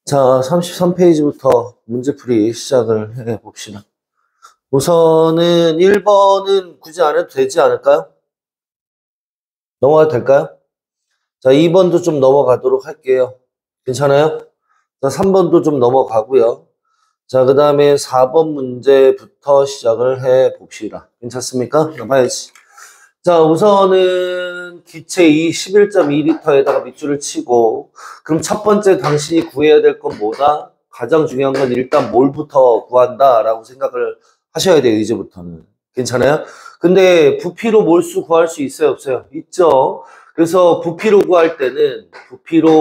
자, 33페이지부터 문제풀이 시작을 해 봅시다. 우선은 1번은 굳이 안 해도 되지 않을까요? 넘어가도 될까요? 자, 2번도 좀 넘어가도록 할게요. 괜찮아요? 자, 3번도 좀 넘어가고요. 자, 그 다음에 4번 문제부터 시작을 해 봅시다. 괜찮습니까? 봐야지. 자, 우선은 기체 11.2리터에다가 밑줄을 치고, 그럼 첫 번째 당신이 구해야 될 건 뭐다? 가장 중요한 건 일단 뭘부터 구한다라고 생각을 하셔야 돼요, 이제부터는. 괜찮아요? 근데 부피로 몰수 구할 수 있어요, 없어요? 있죠. 그래서 부피로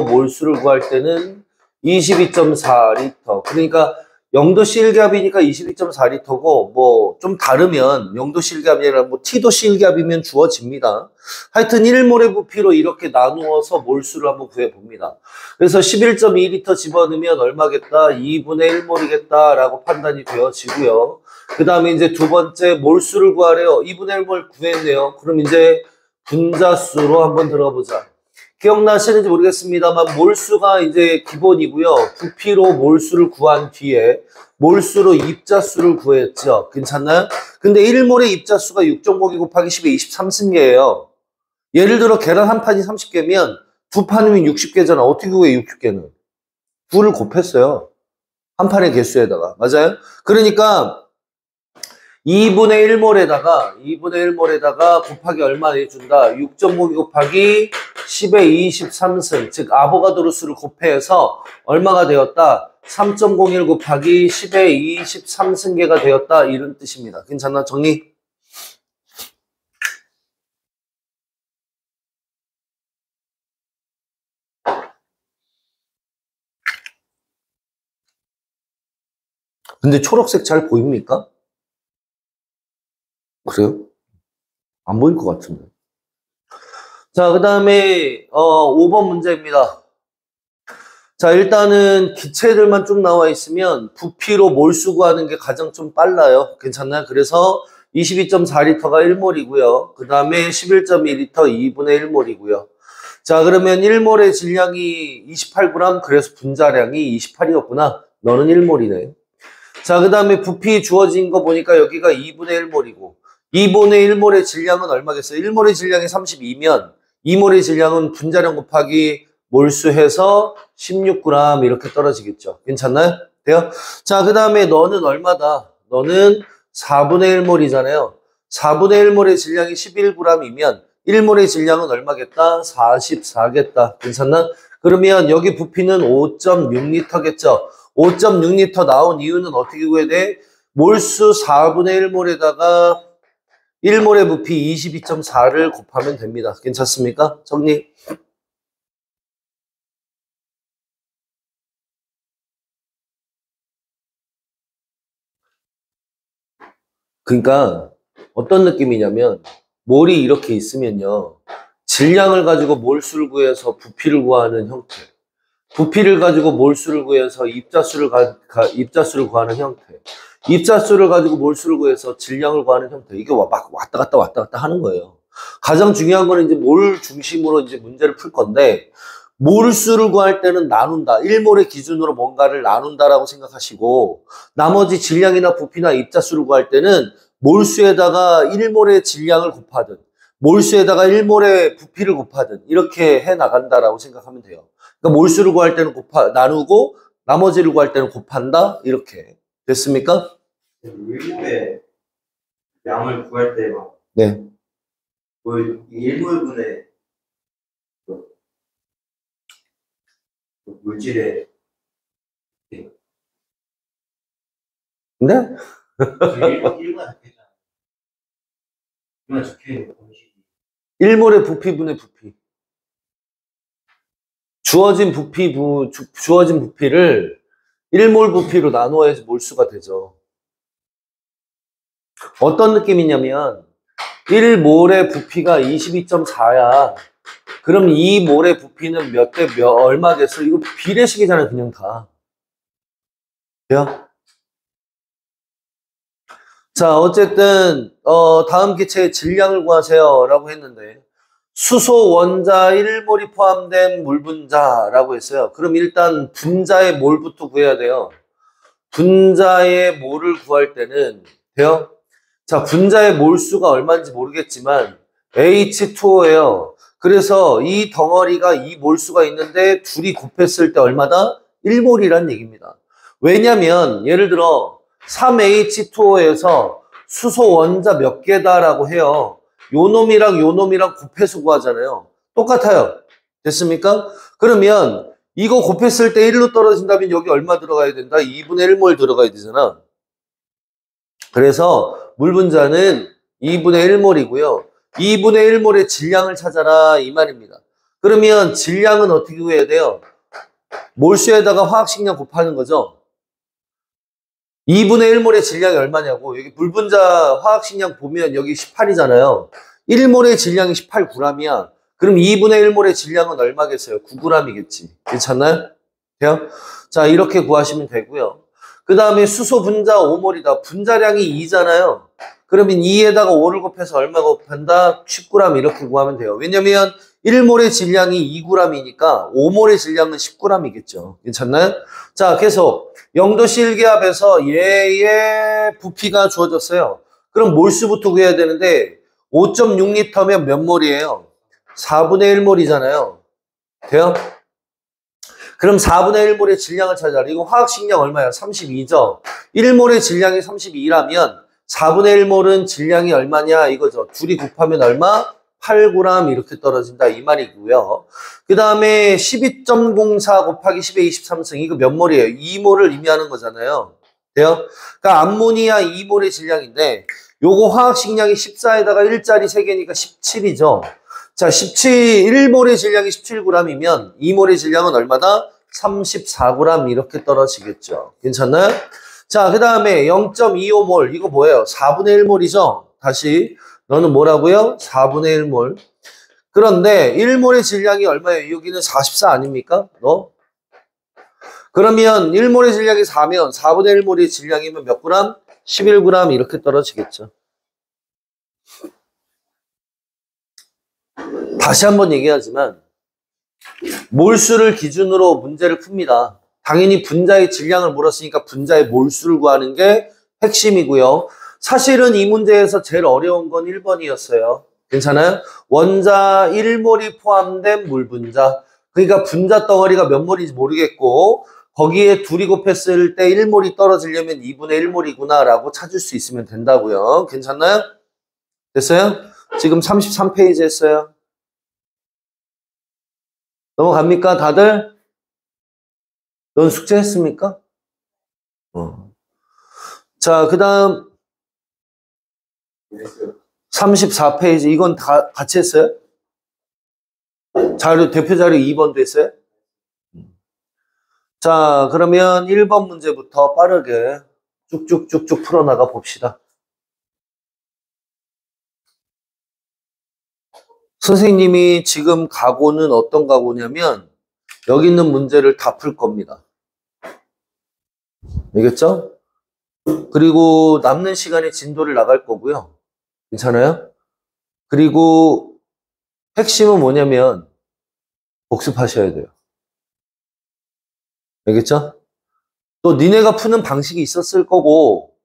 몰수를 구할 때는 22.4리터. 그러니까 영도 C일갑이니까 22.4리터고, 뭐, 좀 다르면, 영도 C일갑이 아니라 뭐, T도 C일갑이면 주어집니다. 하여튼 1몰의 부피로 이렇게 나누어서 몰수를 한번 구해봅니다. 그래서 11.2리터 집어넣으면 얼마겠다? 2분의 1몰이겠다라고 판단이 되어지고요. 그 다음에 이제 두 번째 몰수를 구하래요. 2분의 1몰 구했네요. 그럼 이제 분자수로 한번 들어보자. 기억나시는지 모르겠습니다만 몰수가 이제 기본이고요. 부피로 몰수를 구한 뒤에 몰수로 입자수를 구했죠. 괜찮나요? 근데 1몰의 입자수가 6.52 곱하기 10의 23승계예요. 예를 들어 계란 한 판이 30개면 두 판이면 60개잖아. 어떻게 구해 60개는? 9를 곱했어요. 한 판의 개수에다가. 맞아요? 그러니까 2분의 1몰에다가 곱하기 얼마 해준다? 6.52 곱하기 10의 23승, 즉 아보가드로 수를 곱해서 얼마가 되었다? 3.01 곱하기 10의 23승계가 되었다. 이런 뜻입니다. 괜찮나? 정리? 근데 초록색 잘 보입니까? 그래요? 안 보일 것 같은데. 자, 그 다음에 5번 문제입니다. 자, 일단은 기체들만 쭉 나와 있으면 부피로 몰수 구하는 게 가장 좀 빨라요. 괜찮나요? 그래서 22.4리터가 1몰이고요. 그 다음에 11.2리터 2분의 1몰이고요. 자, 그러면 1몰의 질량이 28g, 그래서 분자량이 28이었구나. 너는 1몰이네. 자, 그 다음에 부피 주어진 거 보니까 여기가 2분의 1몰이고 2분의 1몰의 질량은 얼마겠어요? 1몰의 질량이 32면 2몰의 질량은 분자량 곱하기 몰수해서 16g 이렇게 떨어지겠죠. 괜찮나요? 돼요? 자, 그 다음에 너는 얼마다? 너는 4분의 1몰이잖아요. 4분의 1몰의 질량이 11g이면 1몰의 질량은 얼마겠다? 44겠다. 괜찮나? 그러면 여기 부피는 5.6리터겠죠. 5.6리터 나온 이유는 어떻게 구해야 돼? 몰수 4분의 1몰에다가 1몰의 부피 22.4를 곱하면 됩니다. 괜찮습니까? 정리. 그러니까 어떤 느낌이냐면 몰이 이렇게 있으면요. 질량을 가지고 몰수를 구해서 부피를 구하는 형태. 부피를 가지고 몰수를 구해서 입자수를 구하는 형태. 입자수를 가지고 몰수를 구해서 질량을 구하는 형태. 이게 막 왔다 갔다 하는 거예요. 가장 중요한 거는 이제 몰 중심으로 이제 문제를 풀 건데, 몰수를 구할 때는 나눈다. 1몰의 기준으로 뭔가를 나눈다라고 생각하시고, 나머지 질량이나 부피나 입자수를 구할 때는 몰수에다가 1몰의 질량을 곱하든, 몰수에다가 1몰의 부피를 곱하든, 이렇게 해 나간다라고 생각하면 돼요. 그러니까 몰수를 구할 때는 나누고 나머지를 구할 때는 곱한다. 이렇게 됐습니까? 일몰의 양을 구할 때 막 네. 일몰분의 물질의 근데 일만 적혀 있는 공식이 1몰의 부피분의 부피. 주어진 부피를 1몰 부피로 나누어야지 몰수가 되죠. 어떤 느낌이냐면 1몰의 부피가 22.4야. 그럼 2몰의 부피는 몇 대 몇 얼마겠어? 이거 비례식이잖아요, 그냥 다. 돼요? 자, 어쨌든 다음 기체의 질량을 구하세요라고 했는데 수소 원자 1몰이 포함된 물 분자라고 했어요. 그럼 일단 분자의 몰부터 구해야 돼요. 분자의 몰을 구할 때는 돼요? 자, 분자의 몰수가 얼마인지 모르겠지만 H2O예요. 그래서 이 덩어리가 이 몰수가 있는데 둘이 곱했을 때 얼마다? 1몰이란 얘기입니다. 왜냐면 예를 들어 3H2O에서 수소 원자 몇 개다라고 해요. 요 놈이랑 요 놈이랑 곱해서 구하잖아요. 똑같아요. 됐습니까? 그러면 이거 곱했을 때 1로 떨어진다면 여기 얼마 들어가야 된다? 2분의 1몰 들어가야 되잖아. 그래서 물 분자는 2분의 1몰이고요. 2분의 1몰의 질량을 찾아라 이 말입니다. 그러면 질량은 어떻게 구해야 돼요? 몰수에다가 화학식량 곱하는 거죠. 2분의 1몰의 질량이 얼마냐고. 여기 물 분자 화학식량 보면 여기 18이잖아요. 1몰의 질량이 18g이야. 그럼 2분의 1몰의 질량은 얼마겠어요? 9g이겠지. 괜찮나요? 돼요? 자, 이렇게 구하시면 되고요. 그 다음에 수소 분자 5몰이다. 분자량이 2잖아요. 그러면 2에다가 5를 곱해서 얼마 곱한다? 10g 이렇게 구하면 돼요. 왜냐면 1몰의 질량이 2g이니까 5몰의 질량은 10g이겠죠. 괜찮나요? 자, 계속 영도씨 1기압에서 얘의 부피가 주어졌어요. 그럼 몰수부터 구해야 되는데 5.6L면 몇 몰이에요? 4분의 1몰이잖아요. 돼요? 그럼 4분의 1몰의 질량을 찾아라. 이거 화학식량 얼마야? 32죠. 1몰의 질량이 32라면 4분의 1몰은 질량이 얼마냐 이거죠. 둘이 곱하면 얼마? 8g 이렇게 떨어진다 이 말이고요. 그 다음에 12.04 곱하기 10의 23승 이거 몇 몰이에요? 2몰을 의미하는 거잖아요. 돼요? 그러니까 암모니아 2몰의 질량인데 요거 화학식량이 14에다가 1짜리 3개니까 17이죠. 자, 1몰의 질량이 17g이면 2몰의 질량은 얼마다? 34g 이렇게 떨어지겠죠. 괜찮나요? 자, 그 다음에 0.25몰 이거 뭐예요? 4분의 1몰이죠. 다시 너는 뭐라고요? 4분의 1몰. 그런데 1몰의 질량이 얼마예요? 여기는 44 아닙니까? 너? 그러면 1몰의 질량이 4면 4분의 1몰의 질량이면 몇 그램? 11g 이렇게 떨어지겠죠. 다시 한번 얘기하지만 몰수를 기준으로 문제를 풉니다. 당연히 분자의 질량을 물었으니까 분자의 몰수를 구하는 게 핵심이고요. 사실은 이 문제에서 제일 어려운 건 1번이었어요. 괜찮아요? 원자 1몰이 포함된 물 분자. 그러니까 분자 덩어리가 몇 몰인지 모르겠고 거기에 둘이 곱했을 때 1몰이 떨어지려면 2분의 1몰이구나 라고 찾을 수 있으면 된다고요. 괜찮나요? 됐어요? 지금 33페이지 했어요. 넘어갑니까 다들? 넌 숙제했습니까? 자, 그 다음 34페이지 이건 다 같이 했어요? 자료 대표 자료 2번도 했어요? 자, 그러면 1번 문제부터 빠르게 쭉쭉쭉쭉 풀어나가 봅시다. 선생님이 지금 각오는 어떤 각오냐면 여기 있는 문제를 다 풀 겁니다. 알겠죠? 그리고 남는 시간에 진도를 나갈 거고요. 괜찮아요? 그리고 핵심은 뭐냐면 복습하셔야 돼요. 알겠죠? 또 니네가 푸는 방식이 있었을 거고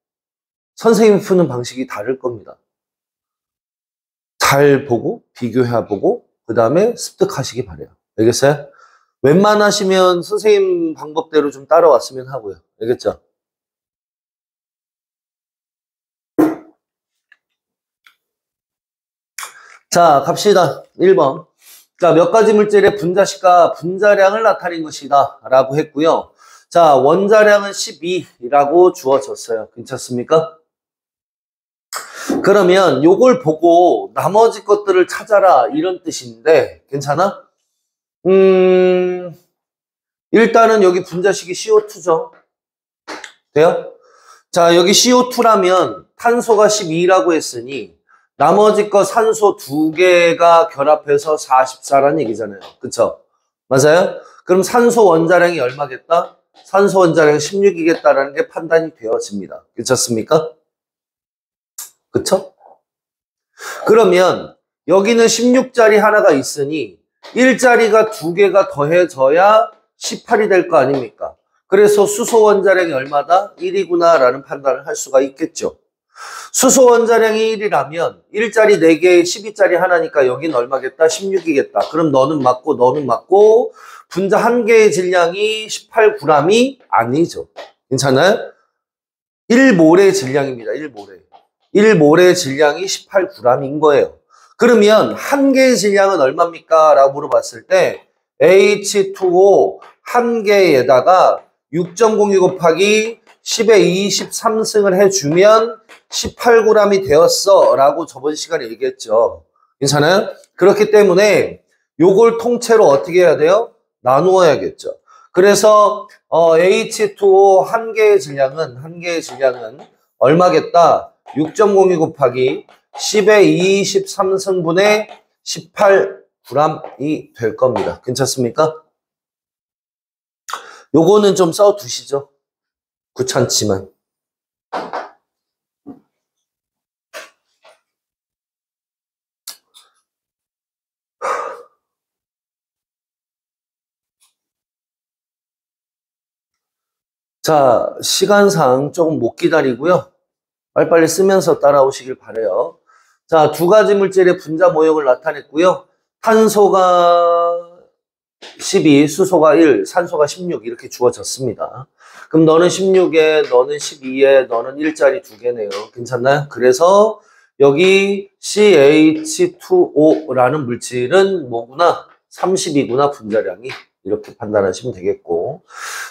선생님이 푸는 방식이 다를 겁니다. 잘 보고 비교해보고 그 다음에 습득하시기 바래요. 알겠어요? 웬만하시면 선생님 방법대로 좀 따라왔으면 하고요. 알겠죠? 자, 갑시다. 1번. 자, 몇 가지 물질의 분자식과 분자량을 나타낸 것이다 라고 했고요. 자, 원자량은 12라고 주어졌어요. 괜찮습니까? 그러면 요걸 보고 나머지 것들을 찾아라 이런 뜻인데 괜찮아? 일단은 여기 분자식이 CO2죠. 돼요? 자, 여기 CO2라면 탄소가 12라고 했으니 나머지 거 산소 2개가 결합해서 44라는 얘기잖아요. 그쵸? 맞아요? 그럼 산소 원자량이 얼마겠다? 산소 원자량 16이겠다라는 게 판단이 되어집니다. 괜찮습니까? 그쵸? 그러면 여기는 16자리 하나가 있으니 1자리가 2개가 더해져야 18이 될 거 아닙니까? 그래서 수소 원자량이 얼마다? 1이구나 라는 판단을 할 수가 있겠죠. 수소 원자량이 1이라면 1자리 4개, 12자리 하나니까 여기는 얼마겠다? 16이겠다. 그럼 너는 맞고 너는 맞고 분자 한 개의 질량이 18g이 아니죠. 괜찮아요? 1몰의 질량입니다. 1몰의. 1몰의 질량이 18g인 거예요. 그러면 한 개의 질량은 얼마입니까? 라고 물어봤을 때 H2O 한 개에다가 6.02 곱하기 10의 23승을 해주면 18g이 되었어 라고 저번 시간에 얘기했죠. 괜찮아요? 그렇기 때문에 요걸 통째로 어떻게 해야 돼요? 나누어야겠죠. 그래서 H2O 한 개의 질량은 얼마겠다? 6.02 곱하기 10의 23승분의 18g이 될 겁니다. 괜찮습니까? 요거는 좀 써두시죠. 귀찮지만. 자, 시간상 조금 못 기다리고요. 빨리빨리 쓰면서 따라오시길 바라요. 자, 두 가지 물질의 분자 모형을 나타냈고요. 탄소가 12, 수소가 1, 산소가 16 이렇게 주어졌습니다. 그럼 너는 16에, 너는 12에, 너는 1자리 2개네요. 괜찮나요? 그래서 여기 CH2O라는 물질은 뭐구나? 30이구나, 분자량이. 이렇게 판단하시면 되겠고.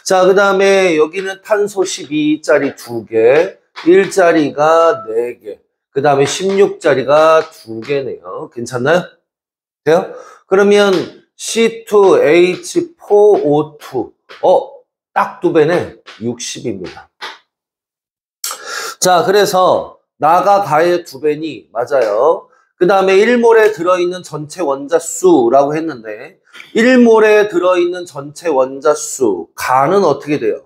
자, 그 다음에 여기는 탄소 12자리 2개, 1자리가 4개, 그 다음에 16자리가 2개네요. 괜찮나요? 돼요? 그러면 C2H4O2. 딱 2배네. 60입니다. 자, 그래서 나가 가의 2배니 맞아요. 그 다음에 1몰에 들어있는 전체 원자수라고 했는데 1몰에 들어있는 전체 원자수 가는 어떻게 돼요?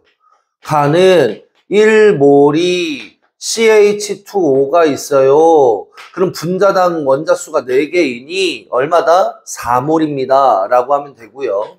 가는 1몰이 CH2O가 있어요. 그럼 분자당 원자수가 4개이니 얼마다? 4몰입니다. 라고 하면 되고요.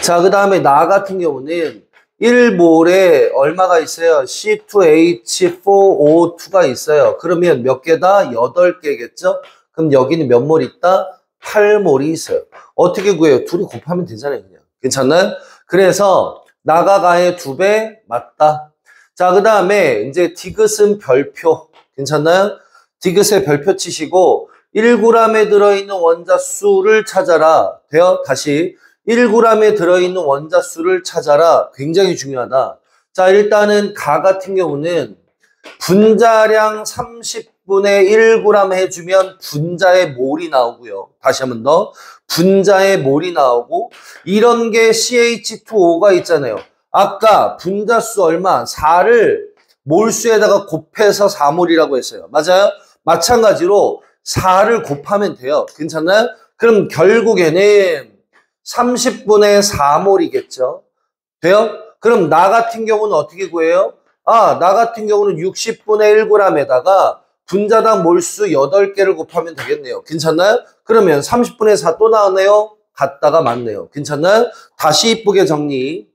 자, 그 다음에 나 같은 경우는 1몰에 얼마가 있어요? C2H4O2가 있어요. 그러면 몇 개다? 8개겠죠? 그럼 여기는 몇 몰 있다? 8몰이 있어요. 어떻게 구해요? 둘이 곱하면 되잖아요, 그냥. 괜찮나요? 그래서 나가 가의 2배 맞다. 자, 그 다음에 이제 디귿은 별표. 괜찮나요? 디귿의 별표 치시고 1g에 들어있는 원자수를 찾아라. 돼요? 다시 1g에 들어있는 원자수를 찾아라. 굉장히 중요하다. 자, 일단은 가 같은 경우는 분자량 30분의 1g 해주면 분자의 몰이 나오고요. 다시 한 번 더. 분자의 몰이 나오고 이런 게 CH2O가 있잖아요. 아까 분자수 얼마? 4를 몰수에다가 곱해서 4몰이라고 했어요. 맞아요? 마찬가지로 4를 곱하면 돼요. 괜찮나요? 그럼 결국에는 30분의 4몰이겠죠. 돼요? 그럼 나 같은 경우는 어떻게 구해요? 나 같은 경우는 60분의 1g에다가 분자당 몰수 8개를 곱하면 되겠네요. 괜찮나요? 그러면 30분의 4 또 나오네요. 같다가 맞네요. 괜찮나요? 다시 이쁘게 정리.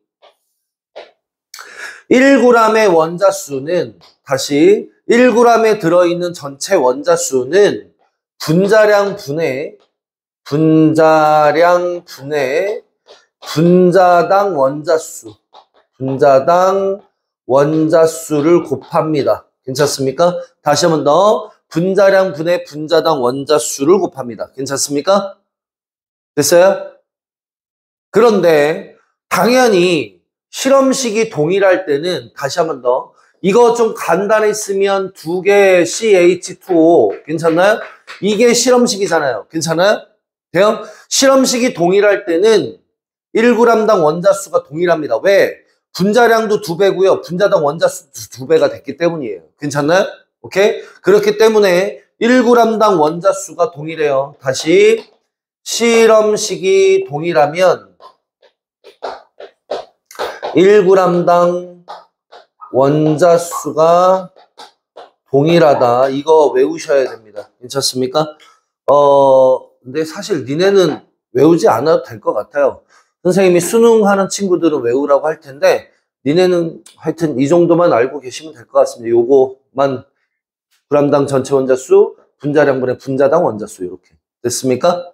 1g의 원자수는 다시 1g에 들어있는 전체 원자수는 분자량 분의 분자당 원자수를 곱합니다. 괜찮습니까? 다시 한 번 더. 분자량 분의 분자당 원자수를 곱합니다. 괜찮습니까? 됐어요? 그런데 당연히 실험식이 동일할 때는 다시 한 번 더. 이거 좀 간단했으면 2개 CH2O 괜찮나요? 이게 실험식이잖아요. 괜찮아요? 돼요? 실험식이 동일할 때는 1g당 원자수가 동일합니다. 왜? 분자량도 2배고요. 분자당 원자수도 2배가 됐기 때문이에요. 괜찮나요? 오케이? 그렇기 때문에 1g당 원자수가 동일해요. 다시 실험식이 동일하면 1g당 원자수가 동일하다. 이거 외우셔야 됩니다. 괜찮습니까? 근데 사실 니네는 외우지 않아도 될 것 같아요. 선생님이 수능하는 친구들은 외우라고 할 텐데, 니네는 하여튼 이 정도만 알고 계시면 될 것 같습니다. 요거만 g당 전체 원자수, 분자량분의 분자당 원자수 이렇게. 됐습니까?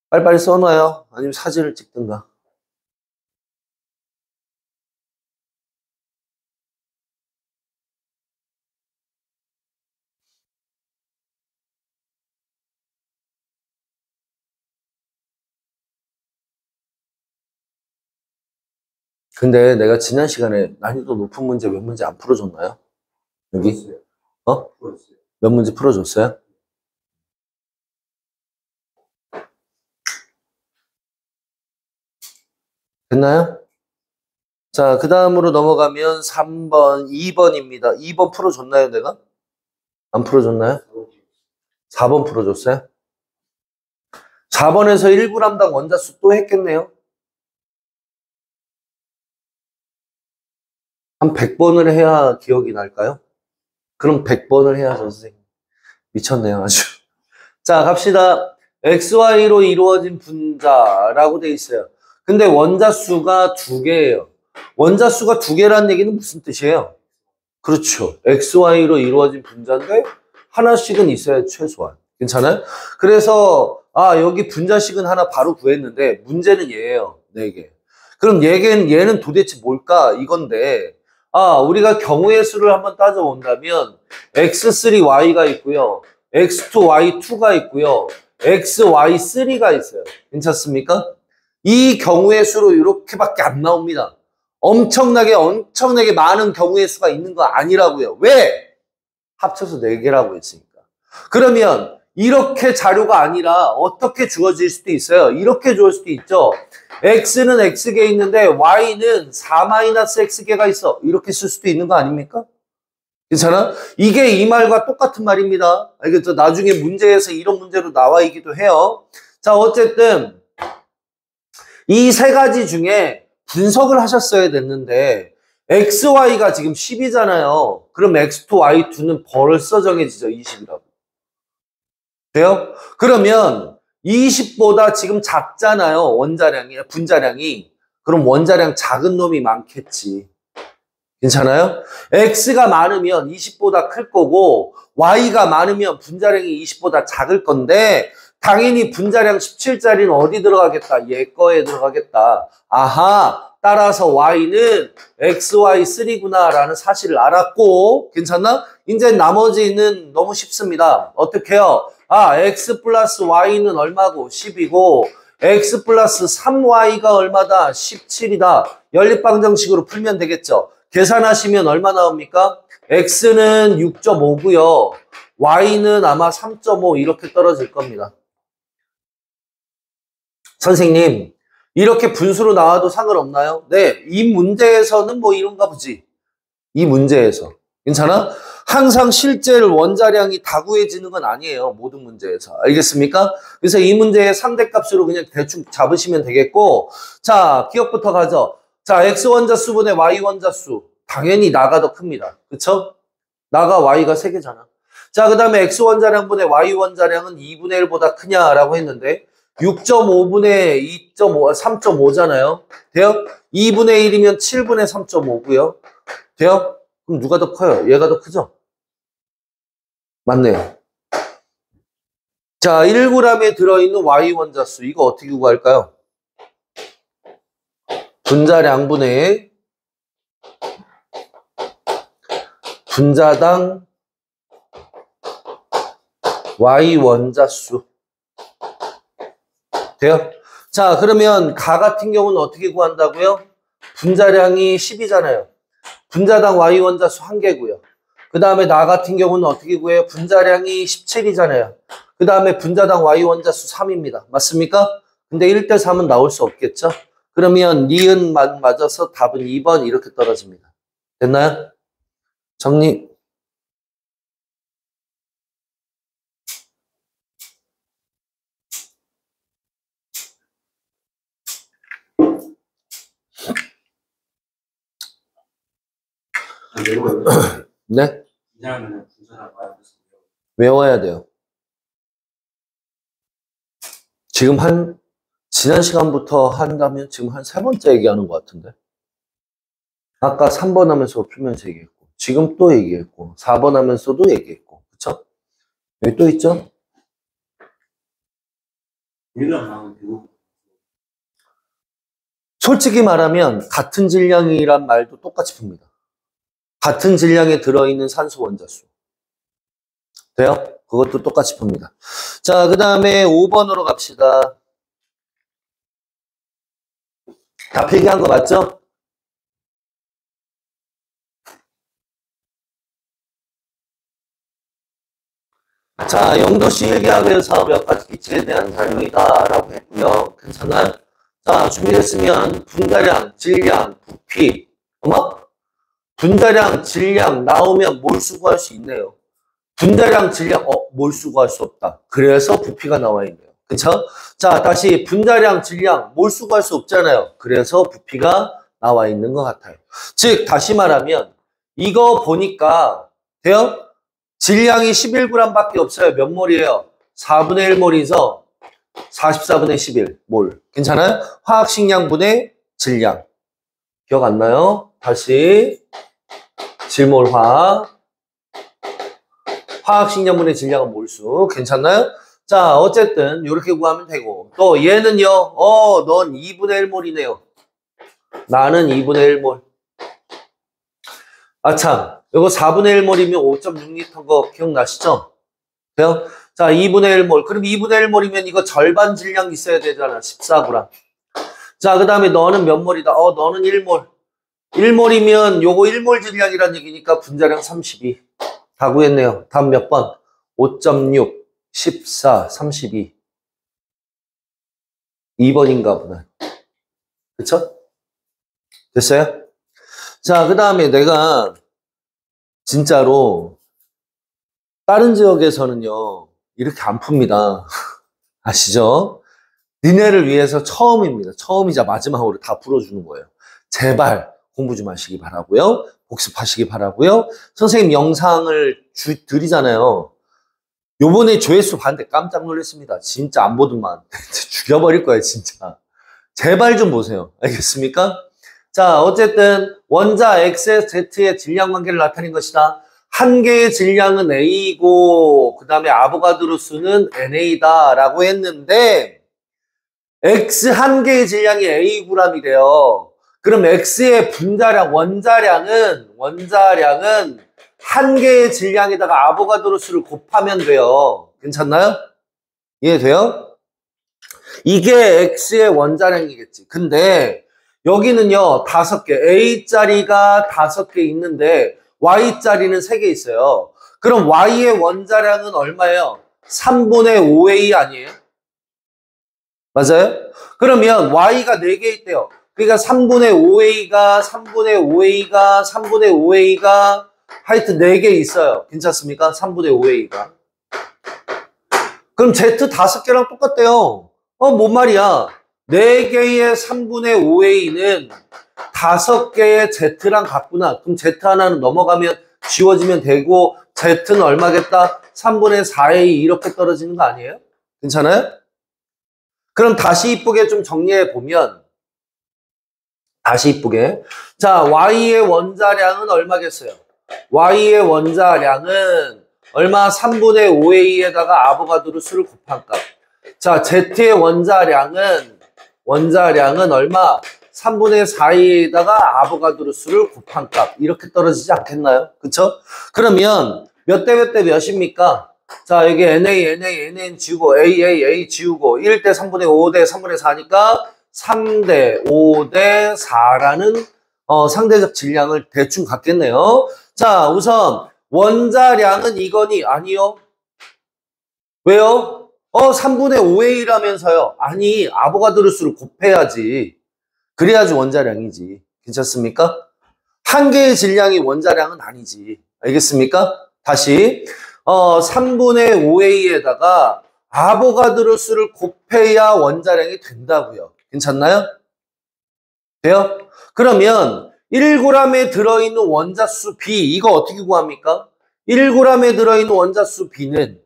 빨리빨리 써놔요. 아니면 사진을 찍든가. 근데 내가 지난 시간에 난이도 높은 문제 몇 문제 안 풀어줬나요? 여기? 풀었어요. 어? 풀었어요. 몇 문제 풀어줬어요? 됐나요? 자, 그 다음으로 넘어가면 3번, 2번입니다. 2번 풀어줬나요, 내가? 안 풀어줬나요? 4번 풀어줬어요? 4번에서 1g당 원자수 또 했겠네요? 한 100번을 해야 기억이 날까요? 그럼 100번을 해야 선생님. 미쳤네요, 아주. 자, 갑시다. XY로 이루어진 분자라고 돼 있어요. 근데 원자수가 두 개예요. 원자수가 두 개라는 얘기는 무슨 뜻이에요? 그렇죠. XY로 이루어진 분자인데 하나씩은 있어야 최소한. 괜찮아요? 그래서 여기 분자식은 하나 바로 구했는데 문제는 얘예요. 네 개. 그럼 얘는 도대체 뭘까? 이건데 우리가 경우의 수를 한번 따져본다면 X3Y가 있고요. X2Y2가 있고요. XY3가 있어요. 괜찮습니까? 이 경우의 수로 이렇게밖에 안 나옵니다. 엄청나게 많은 경우의 수가 있는 거 아니라고요. 왜? 합쳐서 4개라고 했으니까. 그러면 이렇게 자료가 아니라 어떻게 주어질 수도 있어요. 이렇게 주어질 수도 있죠. X는 X개 있는데 Y는 4-X개가 있어. 이렇게 쓸 수도 있는 거 아닙니까? 괜찮아? 이게 이 말과 똑같은 말입니다. 알겠죠? 나중에 문제에서 이런 문제로 나와 있기도 해요. 자, 어쨌든 이 세 가지 중에 분석을 하셨어야 됐는데 XY가 지금 10이잖아요. 그럼 X2, Y2는 벌써 정해지죠. 20이라고. 돼요? 그러면 20보다 지금 작잖아요. 분자량이. 그럼 원자량 작은 놈이 많겠지. 괜찮아요? X가 많으면 20보다 클 거고 Y가 많으면 분자량이 20보다 작을 건데 당연히 분자량 17짜리는 어디 들어가겠다? 얘 거에 들어가겠다. 아하, 따라서 Y는 XY3구나 라는 사실을 알았고 괜찮나? 이제 나머지는 너무 쉽습니다. 어떻게 해요? X 플러스 Y는 얼마고? 10이고 X 플러스 3Y가 얼마다? 17이다. 연립방정식으로 풀면 되겠죠. 계산하시면 얼마 나옵니까? X는 6.5고요. Y는 아마 3.5 이렇게 떨어질 겁니다. 선생님, 이렇게 분수로 나와도 상관없나요? 네, 이 문제에서는 뭐 이런가 보지. 이 문제에서. 괜찮아? 항상 실제를 원자량이 다 구해지는 건 아니에요. 모든 문제에서. 알겠습니까? 그래서 이 문제의 상대값으로 그냥 대충 잡으시면 되겠고 자, 기억부터 가죠. 자, X 원자수분의 Y 원자수. 당연히 나가 더 큽니다. 그쵸? 나가 Y가 3개잖아. 자, 그 다음에 X 원자량분의 Y 원자량은 2분의 1보다 크냐라고 했는데 6.5분의 2.5, 3.5잖아요. 돼요? 2분의 1이면 7분의 3.5고요. 돼요? 그럼 누가 더 커요? 얘가 더 크죠? 맞네요. 자, 1g에 들어있는 Y 원자수. 이거 어떻게 구할까요? 분자량분의 분자당 Y 원자수. 돼요? 자, 그러면 가 같은 경우는 어떻게 구한다고요? 분자량이 10이잖아요. 분자당 Y 원자수 1개고요. 그 다음에 나 같은 경우는 어떻게 구해요? 분자량이 17이잖아요. 그 다음에 분자당 Y 원자수 3입니다. 맞습니까? 근데 1대 3은 나올 수 없겠죠? 그러면 니은만 맞아서 답은 2번 이렇게 떨어집니다. 됐나요? 정리. 외워요. 네? 이사람은 분자랑 와야 돼서 외워야 돼요. 지금 지난 시간부터 한다면 지금 한 3번째 얘기하는 것 같은데. 아까 3번 하면서 풀면서 얘기했고, 지금 또 얘기했고, 4번 하면서도 얘기했고, 그쵸? 여기 또 있죠? 얘가 나오면 되고. 솔직히 말하면 같은 질량이란 말도 똑같이 풉니다. 같은 질량에 들어있는 산소 원자수. 돼요? 그것도 똑같이 풉니다. 자, 그 다음에 5번으로 갑시다. 다 필기한 거 맞죠? 자, 영도시 일기학에서 몇 가지 기체에 대한 설명이다 라고 했고요. 괜찮아요? 자, 준비됐으면 분자량, 질량, 부피. 분자량, 질량 나오면 몰수 구할 수 있네요. 분자량, 질량, 몰수 구할 수 없다. 그래서 부피가 나와 있네요. 그쵸? 자, 다시 분자량, 질량, 몰수 구할 수 없잖아요. 그래서 부피가 나와 있는 것 같아요. 즉, 다시 말하면 이거 보니까 돼요? 질량이 11g 밖에 없어요. 몇 몰이에요? 4분의 1몰이서 44분의 11몰. 괜찮아요? 화학식량분의 질량. 기억 안 나요? 다시 질몰화. 화학식량분의 질량은 몰수. 괜찮나요? 자, 어쨌든 이렇게 구하면 되고. 또 얘는요. 넌 2분의 1몰이네요. 나는 2분의 1몰. 아참. 이거 4분의 1몰이면 5.6L 거 기억나시죠? 돼요? 자, 2분의 1몰. 그럼 2분의 1몰이면 이거 절반 질량 있어야 되잖아. 14g. 자, 그 다음에 너는 몇 몰이다? 너는 1몰. 1몰이면 요거 1몰 질량이란 얘기니까 분자량 32. 다 구했네요. 다음 몇 번? 5.6, 14, 32. 2번인가 보다. 그쵸? 됐어요? 자, 그 다음에 내가 진짜로 다른 지역에서는요 이렇게 안 풉니다. 아시죠? 니네를 위해서 처음입니다. 처음이자 마지막으로 다 풀어주는 거예요. 제발 공부 좀 하시기 바라고요. 복습하시기 바라고요. 선생님 영상을 드리잖아요. 요번에 조회수 봤는데 깜짝 놀랐습니다. 진짜 안 보더만 죽여버릴 거예요 진짜. 제발 좀 보세요. 알겠습니까? 자, 어쨌든 원자 X의 Z의 질량 관계를 나타낸 것이다. 한 개의 질량은 A이고 그 다음에 아보가드로 수는 NA다 라고 했는데 X 한 개의 질량이 Ag이래요. 그럼 X의 분자량, 원자량은 한 개의 질량에다가 아보가드로 수를 곱하면 돼요. 괜찮나요? 이해돼요? 이게 X의 원자량이겠지. 근데 여기는요, 5개. A자리가 5개 있는데 Y자리는 3개 있어요. 그럼 Y의 원자량은 얼마예요? 3분의 5A 아니에요? 맞아요? 그러면 Y가 4개 있대요. 그러니까 3분의 5A가 하여튼 4개 있어요. 괜찮습니까? 3분의 5A가. 그럼 Z 5개랑 똑같대요. 뭔 말이야? 4개의 3분의 5A는 5개의 Z랑 같구나. 그럼 Z 하나는 넘어가면 지워지면 되고 Z는 얼마겠다? 3분의 4A 이렇게 떨어지는 거 아니에요? 괜찮아요? 그럼 다시 이쁘게 좀 정리해 보면 다시 이쁘게 자, Y의 원자량은 얼마겠어요? Y의 원자량은 얼마? 3분의 5A에다가 아보가드로 수를 곱한 값. 자, Z의 원자량은 얼마? 3분의 4A에다가 아보가드로 수를 곱한 값. 이렇게 떨어지지 않겠나요? 그쵸? 그러면 몇 대 몇입니까? 자, 여기 NA 지우고 A 지우고 1대 3분의 5대 3분의 4니까 3대 5대 4라는 상대적 질량을 대충 갖겠네요. 자, 우선 원자량은 이거니? 아니요. 왜요? 3분의 5A라면서요. 아니, 아보가드로 수를 곱해야지. 그래야지 원자량이지. 괜찮습니까? 한 개의 질량이 원자량은 아니지. 알겠습니까? 다시 3분의 5A에다가 아보가드로 수를 곱해야 원자량이 된다고요. 괜찮나요? 돼요? 그러면 1g에 들어있는 원자수 B 이거 어떻게 구합니까? 1g에 들어있는 원자수 B는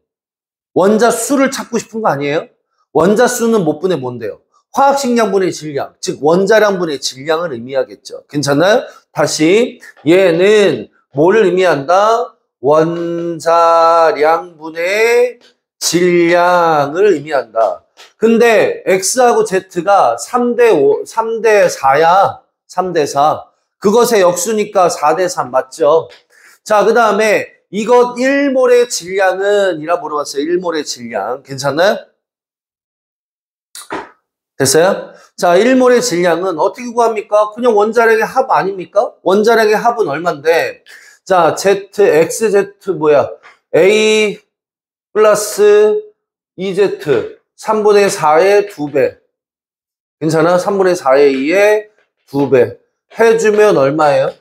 원자수를 찾고 싶은 거 아니에요? 원자수는 못 분의 뭔데요? 화학식량분의 질량, 즉 원자량분의 질량을 의미하겠죠. 괜찮나요? 다시 얘는 뭐를 의미한다? 원자량분의 질량을 의미한다. 근데 X하고 Z가 3대 4야. 3대 4. 그것의 역수니까 4대 3 맞죠? 자, 그 다음에 이것 1몰의 질량은 이라 물어봤어요. 1몰의 질량. 괜찮나요? 됐어요? 자, 1몰의 질량은 어떻게 구합니까? 그냥 원자량의 합 아닙니까? 원자량의 합은 얼만데? 자, XZ 뭐야? A 플러스 EZ 3분의 4의 2배. 괜찮아? 3분의 4의 2의 2배. 해주면 얼마예요?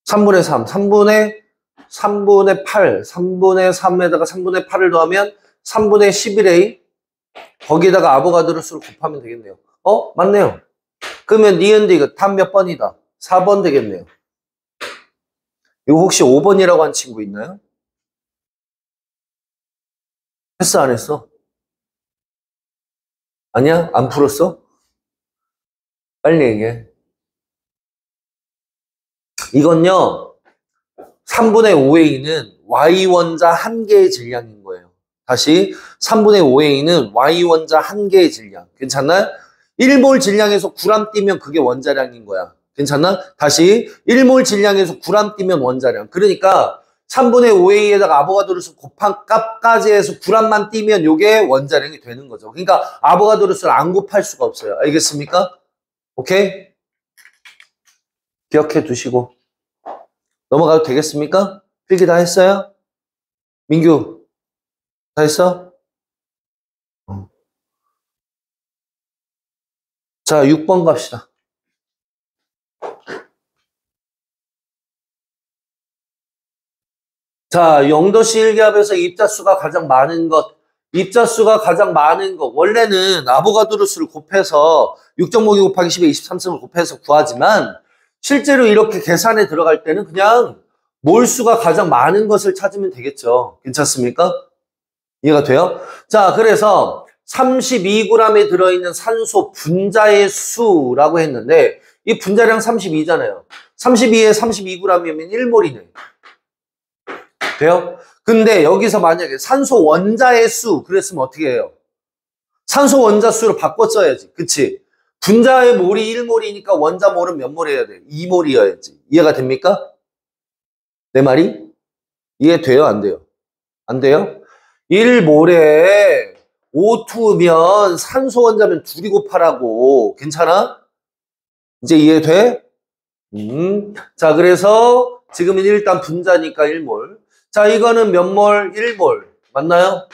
3분의 3. 3분의 8. 3분의 3에다가 3분의 8을 더하면 3분의 11A. 거기에다가 아보가드로 수를 곱하면 되겠네요. 맞네요. 그러면 니은데 이거 답 몇 번이다? 4번 되겠네요. 이거 혹시 5번이라고 한 친구 있나요? 했어, 안 했어? 아니야? 안 풀었어? 빨리 얘기해. 이건요, 3분의 5A는 Y원자 1개의 질량인 거예요. 다시 3분의 5A는 Y원자 1개의 질량. 괜찮나요? 1몰 질량에서 9g 띄면 그게 원자량인 거야. 괜찮나? 다시 1몰 질량에서 9g 띄면 원자량. 그러니까 3분의 5A에다가 아보가드로수 곱한 값까지 해서 9g만 띄면 이게 원자량이 되는 거죠. 그러니까 아보가드로수를 안 곱할 수가 없어요. 알겠습니까? 오케이? 기억해 두시고 넘어가도 되겠습니까? 필기 다 했어요? 민규 다 했어? 자, 6번 갑시다. 자, 영도시 일기압에서 입자수가 가장 많은 것. 원래는 아보가드로수를 곱해서 6.52 곱하기 10에 23승을 곱해서 구하지만 실제로 이렇게 계산에 들어갈 때는 그냥 몰수가 가장 많은 것을 찾으면 되겠죠. 괜찮습니까? 이해가 돼요? 자, 그래서 32g에 들어있는 산소 분자의 수라고 했는데 이 분자량 32잖아요. 32에 32g이면 1몰이네. 돼요? 근데 여기서 만약에 산소 원자의 수 그랬으면 어떻게 해요? 산소 원자 수로 바꿔 써야지. 그치? 분자의 몰이 1몰이니까 원자 몰은 몇 몰이어야 돼? 2몰이어야지. 이해가 됩니까? 내 말이? 이해돼요? 안 돼요? 안 돼요? 1몰에 O2면 산소 원자면 둘이 곱하라고. 괜찮아? 이제 이해돼? 자, 그래서 지금은 일단 분자니까 1몰. 자, 이거는 몇 몰? 1몰. 맞나요?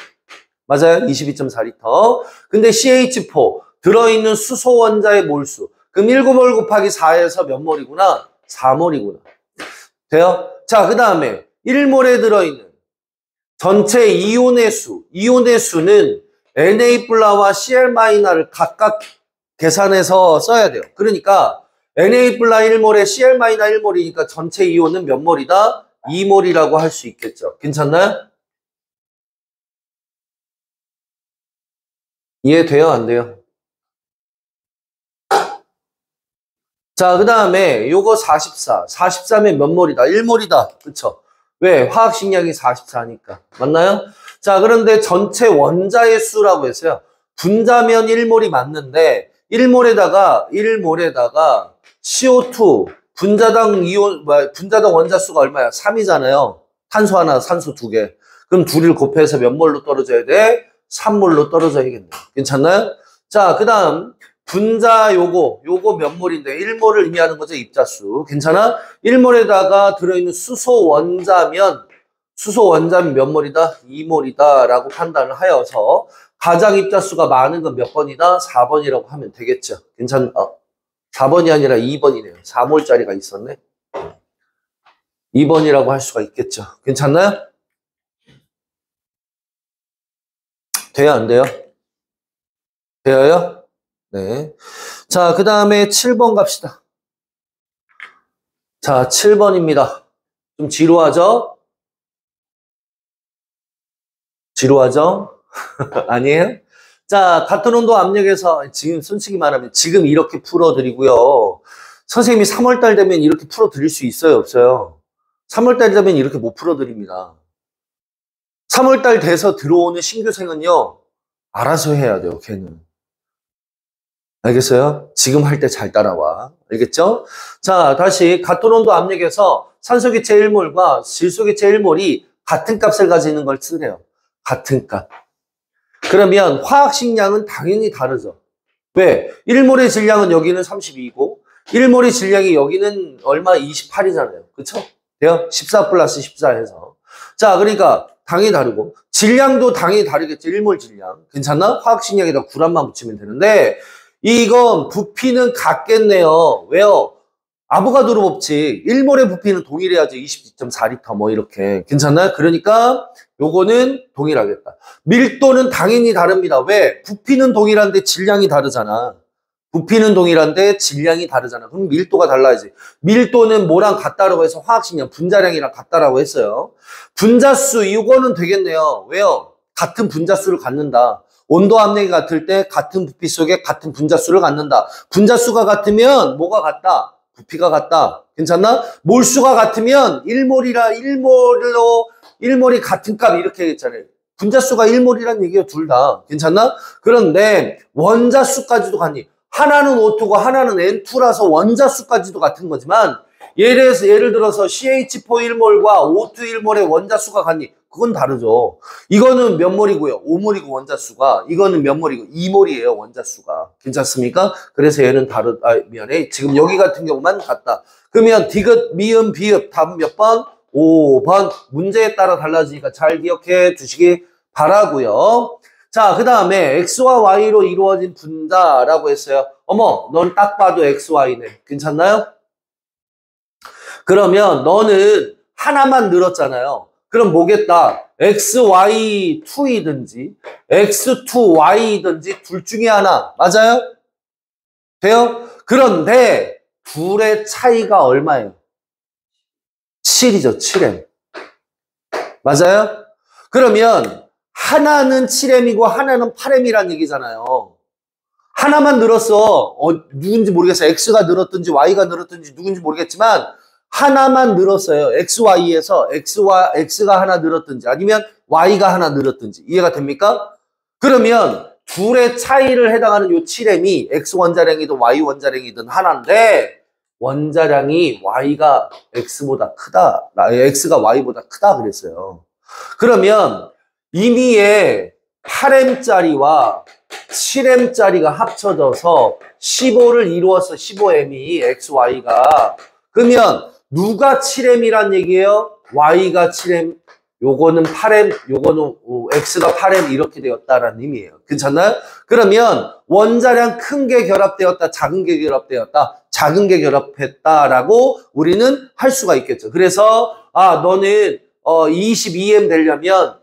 맞아요? 22.4리터. 근데 CH4 들어있는 수소 원자의 몰수. 그럼 19몰 곱하기 4에서 몇 몰이구나? 4몰이구나. 돼요? 자, 그 다음에 1몰에 들어있는 전체 이온의 수. 이온의 수는 Na+와 Cl-를 각각 계산해서 써야 돼요. 그러니까 Na+ 1몰에 Cl- 1몰이니까 전체 이온은 몇 몰이다? 2몰이라고 할 수 있겠죠. 괜찮나요? 이해돼요? 안 돼요? 자, 그 다음에 요거 44. 44면 몇 몰이다? 1몰이다. 그쵸? 왜? 화학식량이 44니까. 맞나요? 자, 그런데 전체 원자의 수라고 했어요. 분자면 1몰이 맞는데 1몰에다가 CO2 분자당 원자 수가 얼마야? 3이잖아요. 탄소 하나, 산소 2개. 그럼 둘을 곱해서 몇 몰로 떨어져야 돼? 3몰로 떨어져야겠네. 괜찮나요? 자, 그 다음 분자 요거 몇 몰인데 1몰을 의미하는 거죠. 입자수. 괜찮아? 1몰에다가 들어있는 수소 원자면 몇 몰이다? 2몰이다 라고 판단을 하여서 가장 입자수가 많은 건 몇 번이다? 4번이라고 하면 되겠죠. 4번이 아니라 2번이네요. 4몰짜리가 있었네. 2번이라고 할 수가 있겠죠. 괜찮나요? 돼요? 안 돼요? 돼요? 네. 자, 그 다음에 7번 갑시다. 자, 7번입니다. 좀 지루하죠? 지루하죠? 아니에요? 자, 같은 온도 압력에서 지금 솔직히 말하면 지금 이렇게 풀어드리고요. 선생님이 3월달 되면 이렇게 풀어드릴 수 있어요, 없어요? 3월달 되면 이렇게 못 풀어드립니다. 3월달 돼서 들어오는 신규생은요, 알아서 해야 돼요, 걔는. 알겠어요? 지금 할 때 잘 따라와. 알겠죠? 자, 다시 같은 온도 압력에서 산소기체 1몰과 질소기체 1몰이 같은 값을 가지는 걸 쓰래요. 같은 값. 그러면 화학식량은 당연히 다르죠. 왜? 1몰의 질량은 여기는 32이고 1몰의 질량이 여기는 얼마? 28이잖아요. 그쵸? 돼요? 14 플러스 14 해서. 자, 그러니까 당연히 다르고 질량도 당연히 다르겠죠. 1몰 질량. 괜찮나? 화학식량에다 9람만 붙이면 되는데 이건 부피는 같겠네요. 왜요? 아보가드로 법칙. 1몰의 부피는 동일해야죠. 22.4리터 뭐 이렇게. 괜찮나요? 그러니까 요거는 동일하겠다. 밀도는 당연히 다릅니다. 왜? 부피는 동일한데 질량이 다르잖아. 부피는 동일한데 질량이 다르잖아. 그럼 밀도가 달라야지. 밀도는 뭐랑 같다라고 해서 화학식량 분자량이랑 같다라고 했어요. 분자수 이거는 되겠네요. 왜요? 같은 분자수를 갖는다. 온도 압력이 같을 때 같은 부피 속에 같은 분자수를 갖는다. 분자수가 같으면 뭐가 같다? 부피가 같다. 괜찮나? 몰수가 같으면 1몰이 같은 값 이렇게 했잖아요. 분자수가 1몰이란 얘기예요. 둘 다. 괜찮나? 그런데 원자수까지도 같니? 하나는 O2고 하나는 N2라서 원자수까지도 같은 거지만 예를 들어서 CH4 1몰과 O2 1몰의 원자수가 같니? 그건 다르죠. 이거는 몇 몰이고요? 5몰이고 원자수가. 이거는 몇 몰이고? 2몰이에요. 원자수가. 괜찮습니까? 그래서 얘는 미안해. 지금 여기 같은 경우만 같다. 그러면 디귿, 미음, 비읍 답은 몇 번? 5번. 문제에 따라 달라지니까 잘 기억해 두시기 바라고요. 자, 그 다음에 X와 Y로 이루어진 분자라고 했어요. 어머, 넌 딱 봐도 XY네. 괜찮나요? 그러면 너는 하나만 늘었잖아요. 그럼 뭐겠다? XY2이든지 X2Y이든지 둘 중에 하나. 맞아요? 돼요? 그런데 둘의 차이가 얼마예요? 7이죠. 7M. 맞아요? 그러면 하나는 7M이고 하나는 8M이란 얘기잖아요. 하나만 늘었어. 누군지 모르겠어요. X가 늘었든지 Y가 늘었든지 누군지 모르겠지만 하나만 늘었어요. XY에서 X가 하나 늘었든지 아니면 Y가 하나 늘었든지 이해가 됩니까? 그러면 둘의 차이를 해당하는 요 7M이 X 원자량이든 Y 원자량이든 하나인데 원자량이 Y가 X보다 크다. X가 Y보다 크다 그랬어요. 그러면 임의의 8M짜리와 7M짜리가 합쳐져서 15를 이루어서 15M이 XY가 그러면 누가 7M이란 얘기예요? Y가 7M, 요거는 8M, 요거는 X가 8M 이렇게 되었다라는 의미예요. 괜찮나요? 그러면 원자량 큰 게 결합되었다, 작은 게 결합되었다, 작은 게 결합했다라고 우리는 할 수가 있겠죠. 그래서 너는 22M 되려면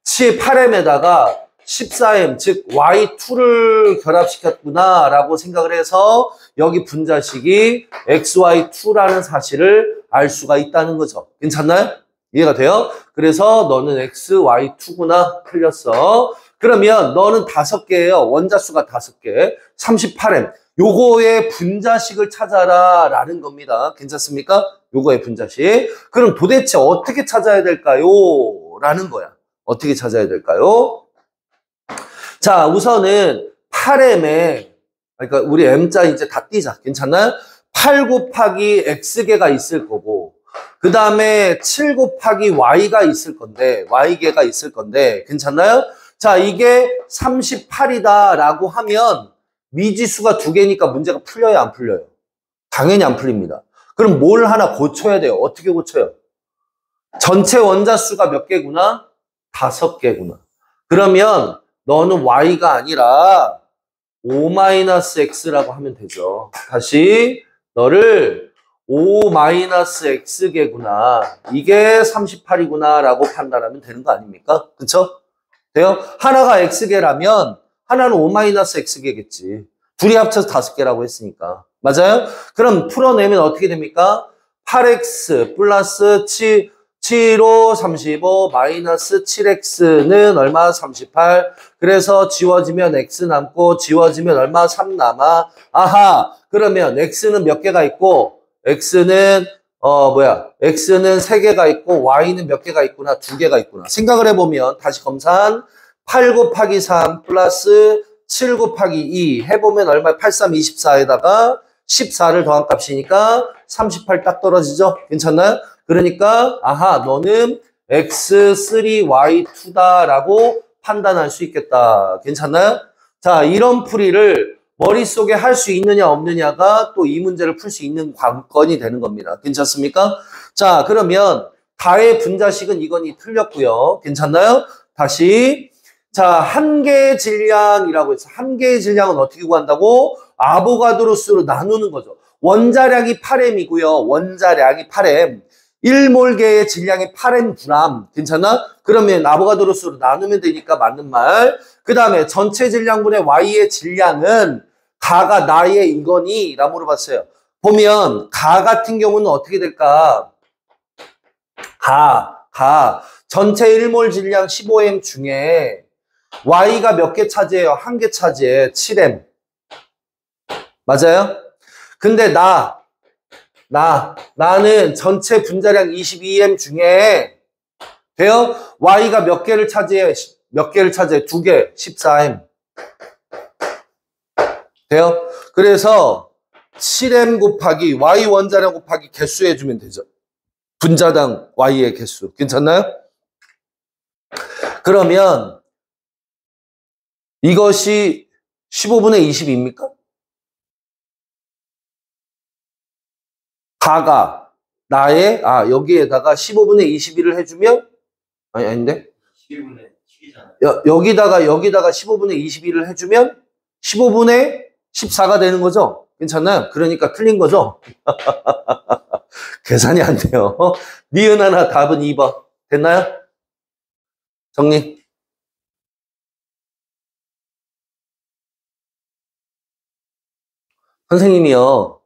8M에다가 14M, 즉 Y2를 결합시켰구나 라고 생각을 해서 여기 분자식이 XY2라는 사실을 알 수가 있다는 거죠. 괜찮나요? 이해가 돼요? 그래서 너는 XY2구나 틀렸어. 그러면 너는 5개예요. 원자수가 5개. 38M. 요거의 분자식을 찾아라 라는 겁니다. 괜찮습니까? 요거의 분자식. 그럼 도대체 어떻게 찾아야 될까요? 라는 거야. 어떻게 찾아야 될까요? 자, 우선은 8M에, 그러니까 우리 M자 이제 다 띄자. 괜찮나요? 8 곱하기 X개가 있을 거고, 그 다음에 7 곱하기 Y가 있을 건데, Y개가 있을 건데, 괜찮나요? 자, 이게 38이다 라고 하면 미지수가 2개니까 문제가 풀려요, 안 풀려요? 당연히 안 풀립니다. 그럼 뭘 하나 고쳐야 돼요? 어떻게 고쳐요? 전체 원자수가 몇 개구나? 5개구나. 그러면 너는 Y가 아니라 O-X라고 하면 되죠. 다시 너를 O-X개구나. 이게 38이구나 라고 판단하면 되는 거 아닙니까? 그쵸? 돼요? 하나가 X개라면 하나는 O-X개겠지. 둘이 합쳐서 5개라고 했으니까. 맞아요? 그럼 풀어내면 어떻게 됩니까? 8X 플러스 7, 5, 35, 마이너스 7x는 얼마? 38. 그래서 지워지면 x 남고 지워지면 얼마? 3 남아. 아하. 그러면 x는 몇 개가 있고 x는 x는 3개가 있고 y는 몇 개가 있구나? 2개가 있구나. 생각을 해보면 다시 검산. 8 곱하기 3 플러스 7 곱하기 2 해보면 얼마? 8, 3, 24에다가 14를 더한 값이니까 38 딱 떨어지죠? 괜찮나요? 그러니까 아하 너는 x3y2다라고 판단할 수 있겠다. 괜찮나요? 자, 이런 풀이를 머릿속에 할 수 있느냐 없느냐가 또 이 문제를 풀 수 있는 관건이 되는 겁니다. 괜찮습니까? 자, 그러면 다의 분자식은 이건이 틀렸고요. 괜찮나요? 다시 자, 한 개의 질량이라고 해서 한 개의 질량은 어떻게 구한다고? 아보가드로 수로 나누는 거죠. 원자량이 8m이고요. 원자량이 8m. 1몰계의 질량이 8mg. 괜찮아? 그러면 아보가드로 수로 나누면 되니까 맞는 말. 그 다음에 전체 질량분의 y의 질량은 가가 나의 이거니? 라 물어봤어요. 보면 가 같은 경우는 어떻게 될까? 전체 1몰 질량 15m 중에 y가 몇 개 차지해요? 한 개 차지해. 7m. 맞아요? 근데 나는 전체 분자량 22m 중에 돼요? y가 몇 개를 차지해? 몇 개를 차지해? 2개. 14m. 돼요? 그래서 7m 곱하기 y 원자량 곱하기 개수 해주면 되죠. 분자당 y의 개수. 괜찮나요? 그러면 이것이 15분의 20입니까? 가가 나의 여기에다가 15분의 21을 해주면 아닌데 11분의 7이잖아요. 여기다가 15분의 21을 해주면 15분의 14가 되는 거죠? 괜찮나요? 그러니까 틀린 거죠? 계산이 안 돼요. 니은 하나 답은 2번. 됐나요? 정리. 선생님이요.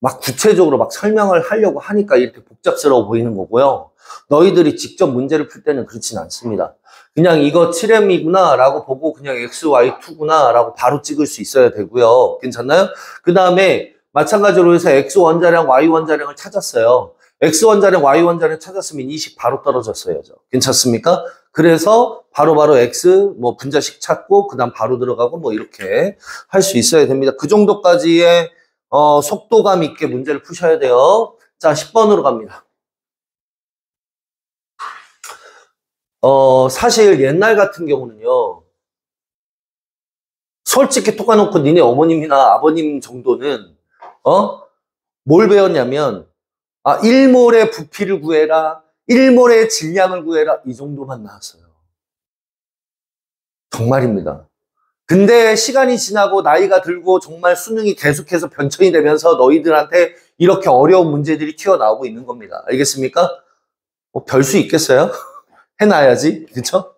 막 구체적으로 막 설명을 하려고 하니까 이렇게 복잡스러워 보이는 거고요. 너희들이 직접 문제를 풀 때는 그렇진 않습니다. 그냥 이거 7m이구나 라고 보고 그냥 xy2구나 라고 바로 찍을 수 있어야 되고요. 괜찮나요? 그 다음에 마찬가지로 해서 x 원자량, y 원자량을 찾았어요. x 원자량, y 원자량 찾았으면 20 바로 떨어졌어야죠. 괜찮습니까? 그래서 바로바로 x 분자식 찾고 그 다음 바로 들어가고 이렇게 할 수 있어야 됩니다. 그 정도까지의 속도감 있게 문제를 푸셔야 돼요. 자, 10번으로 갑니다. 사실 옛날 같은 경우는요. 솔직히 톡 까놓고 니네 어머님이나 아버님 정도는 뭘 배웠냐면 1몰의 부피를 구해라. 1몰의 질량을 구해라. 이 정도만 나왔어요. 정말입니다. 근데 시간이 지나고 나이가 들고 정말 수능이 계속해서 변천이 되면서 너희들한테 이렇게 어려운 문제들이 튀어나오고 있는 겁니다. 알겠습니까? 별 수 있겠어요? 해놔야지. 그렇죠?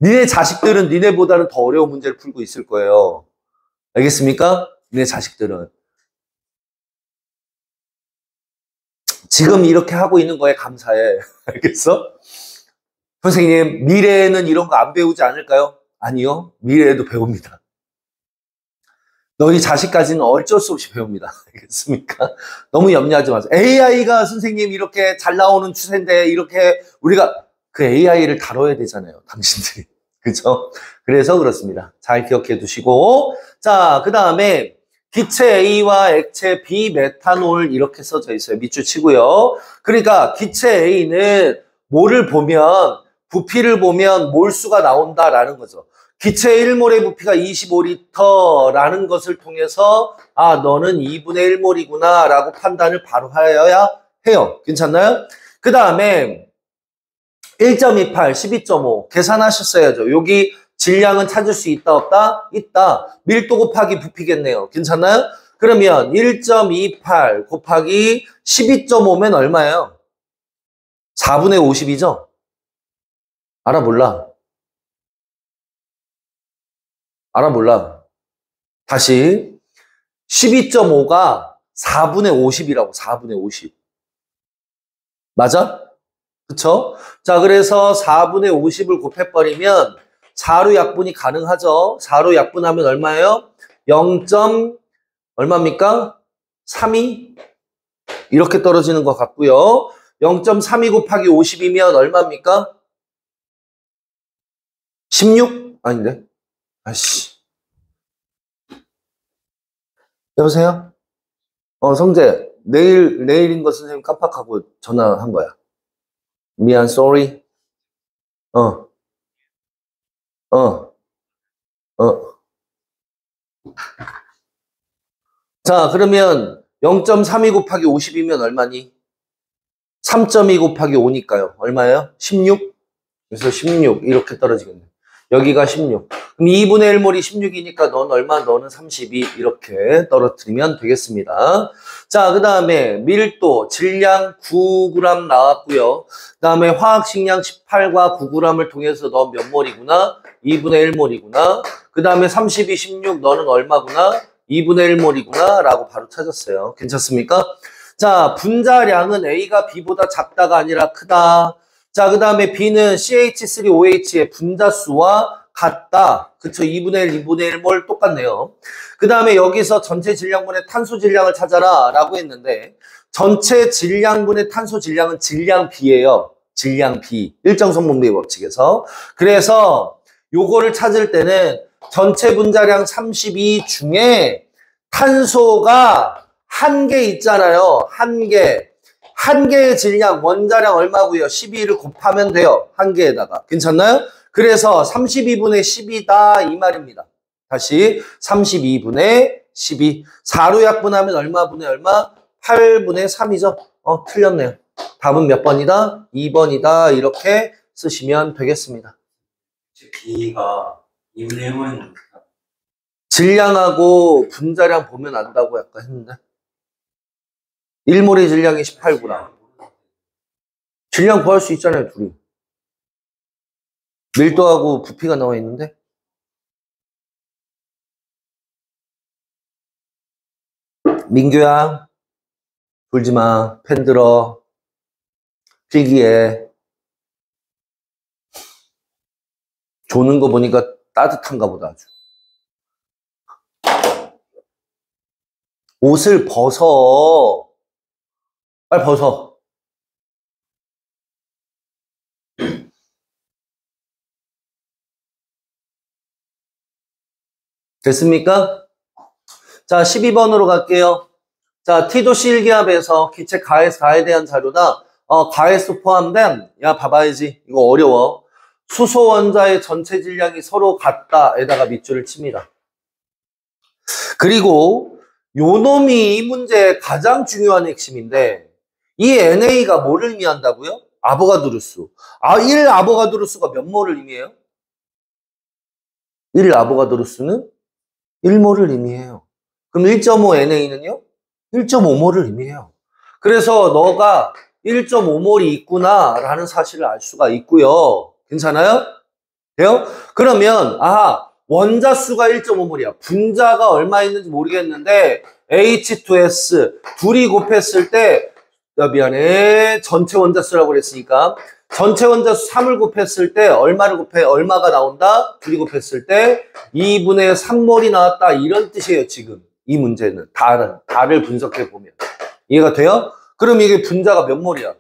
니네 자식들은 니네보다는 더 어려운 문제를 풀고 있을 거예요. 알겠습니까? 니네 자식들은. 지금 이렇게 하고 있는 거에 감사해. 알겠어? 선생님, 미래에는 이런 거 안 배우지 않을까요? 아니요. 미래에도 배웁니다. 너희 자식까지는 어쩔 수 없이 배웁니다. 알겠습니까? 너무 염려하지 마세요. AI가 선생님 이렇게 잘 나오는 추세인데 이렇게 우리가 그 AI를 다뤄야 되잖아요. 당신들이. 그죠? 그래서 그렇습니다. 잘 기억해 두시고. 자, 그 다음에 기체 A와 액체 B 메탄올 이렇게 써져 있어요. 밑줄 치고요. 그러니까 기체 A는 뭐를 보면 부피를 보면 몰수가 나온다라는 거죠. 기체 1몰의 부피가 25리터라는 것을 통해서 너는 2분의 1몰이구나 라고 판단을 바로 하여야 해요. 괜찮나요? 그 다음에 1.28, 12.5 계산하셨어야죠. 여기 질량은 찾을 수 있다 없다? 있다. 밀도 곱하기 부피겠네요. 괜찮나요? 그러면 1.28 곱하기 12.5면 얼마예요? 4분의 50이죠? 알아 몰라? 알아 몰라? 다시 12.5가 4분의 50이라고. 4분의 50 맞아? 그쵸? 자, 그래서 4분의 50을 곱해버리면 4로 약분이 가능하죠. 4로 약분하면 얼마예요? 0. 얼마입니까? 32? 이렇게 떨어지는 것 같고요. 0.32 곱하기 50이면 얼마입니까? 16? 아닌데? 아씨. 여보세요? 성재. 내일인 거 선생님 깜빡하고 전화한 거야. 미안, sorry. 어, 어, 어. 자, 그러면 0.32 곱하기 50이면 얼마니? 3.2 곱하기 5니까요. 얼마예요? 16? 그래서 16 이렇게 떨어지겠네. 여기가 16. 그럼 2분의 1몰이 16이니까 넌 얼마? 너는 32 이렇게 떨어뜨리면 되겠습니다. 자, 그 다음에 밀도, 질량 9g 나왔고요. 그 다음에 화학식량 18과 9g을 통해서 너 몇 몰이구나? 2분의 1몰이구나. 그 다음에 32, 16 너는 얼마구나? 2분의 1몰이구나 라고 바로 찾았어요. 괜찮습니까? 자, 분자량은 A가 B보다 작다가 아니라 크다. 자, 그 다음에 B는 CH3OH의 분자수와 같다. 그쵸? 2분의 1, 2분의 1몰 똑같네요. 그 다음에 여기서 전체 질량분의 탄소 질량을 찾아라 라고 했는데 전체 질량분의 탄소 질량은 질량 B예요. 질량 B. 일정성분비의 법칙에서. 그래서 요거를 찾을 때는 전체 분자량 32 중에 탄소가 한 개 있잖아요. 한 개. 한 개의 질량, 원자량 얼마고요? 12를 곱하면 돼요. 한 개에다가. 괜찮나요? 그래서 32분의 10이다 이 말입니다. 다시 32분의 12. 4로 약분하면 얼마분의 얼마? 8분의 3이죠. 틀렸네요. 답은 몇 번이다? 2번이다. 이렇게 쓰시면 되겠습니다. B가 2분의 1은 질량하고 분자량 보면 안다고 약간 했는데 1몰의 질량이 18g. 질량 구할 수 있잖아요, 둘이. 밀도하고 부피가 나와 있는데. 민규야, 울지 마. 펜 들어. 필기해. 조는 거 보니까 따뜻한가 보다, 아주. 옷을 벗어. 빨리 벗어. 됐습니까? 자, 12번으로 갈게요. 자, T도시 일기압에서 기체 가에 대한 자료다. 가에서 포함된, 야, 봐봐야지. 이거 어려워. 수소 원자의 전체 질량이 서로 같다에다가 밑줄을 칩니다. 그리고 요 놈이 이 문제의 가장 중요한 핵심인데, 이 NA가 뭐를 의미한다고요? 아보가드로수. 1 아보가드로수가 몇 몰을 의미해요? 1 아보가드로수는 1몰을 의미해요. 그럼 1.5 NA는요? 1.5몰을 의미해요. 그래서 너가 1.5몰이 있구나라는 사실을 알 수가 있고요. 괜찮아요? 돼요? 그러면 원자 수가 1.5몰이야. 분자가 얼마 있는지 모르겠는데 H2S 둘이 곱했을 때 미안해. 전체 원자 수라고 그랬으니까 전체 원자 수 3을 곱했을 때 얼마가 나온다? 둘이 곱했을 때 2분의 3몰이 나왔다. 이런 뜻이에요, 지금. 이 문제는. 달을 분석해 보면. 이해가 돼요? 그럼 이게 분자가 몇 몰이야?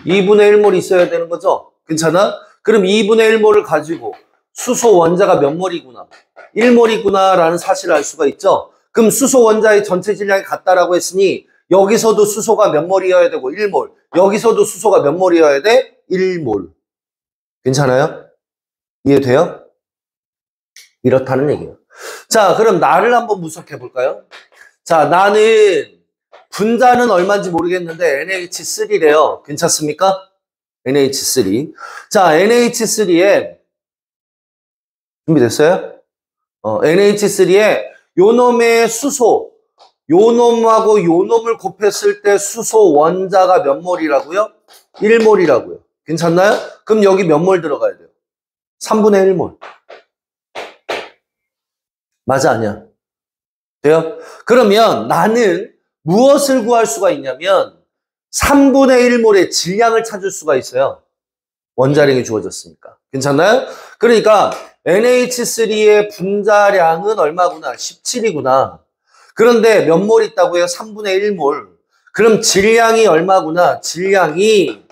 2분의 1몰이 있어야 되는 거죠? 괜찮아? 그럼 2분의 1몰을 가지고 수소 원자가 몇 몰이구나, 1몰이구나 라는 사실을 알 수가 있죠? 그럼 수소 원자의 전체 질량이 같다라고 했으니 여기서도 수소가 몇 몰이어야 되고 1몰, 여기서도 수소가 몇 몰이어야 돼? 1몰. 괜찮아요? 이해돼요? 이렇다는 얘기예요. 자, 그럼 나를 한번 분석해 볼까요? 자, 나는 분자는 얼마인지 모르겠는데 NH3래요. 괜찮습니까? NH3. 자, NH3에 준비됐어요? NH3에 요 놈의 수소, 요 놈하고 요 놈을 곱했을 때 수소 원자가 몇 몰이라고요? 1몰이라고요. 괜찮나요? 그럼 여기 몇 몰 들어가야 돼요? 3분의 1몰. 맞아, 아니야? 돼요? 그러면 나는 무엇을 구할 수가 있냐면 3분의 1몰의 질량을 찾을 수가 있어요. 원자량이 주어졌으니까. 괜찮나요? 그러니까 NH3의 분자량은 얼마구나? 17이구나. 그런데 몇 몰 있다고 해요? 3분의 1몰. 그럼 질량이 얼마구나? 질량이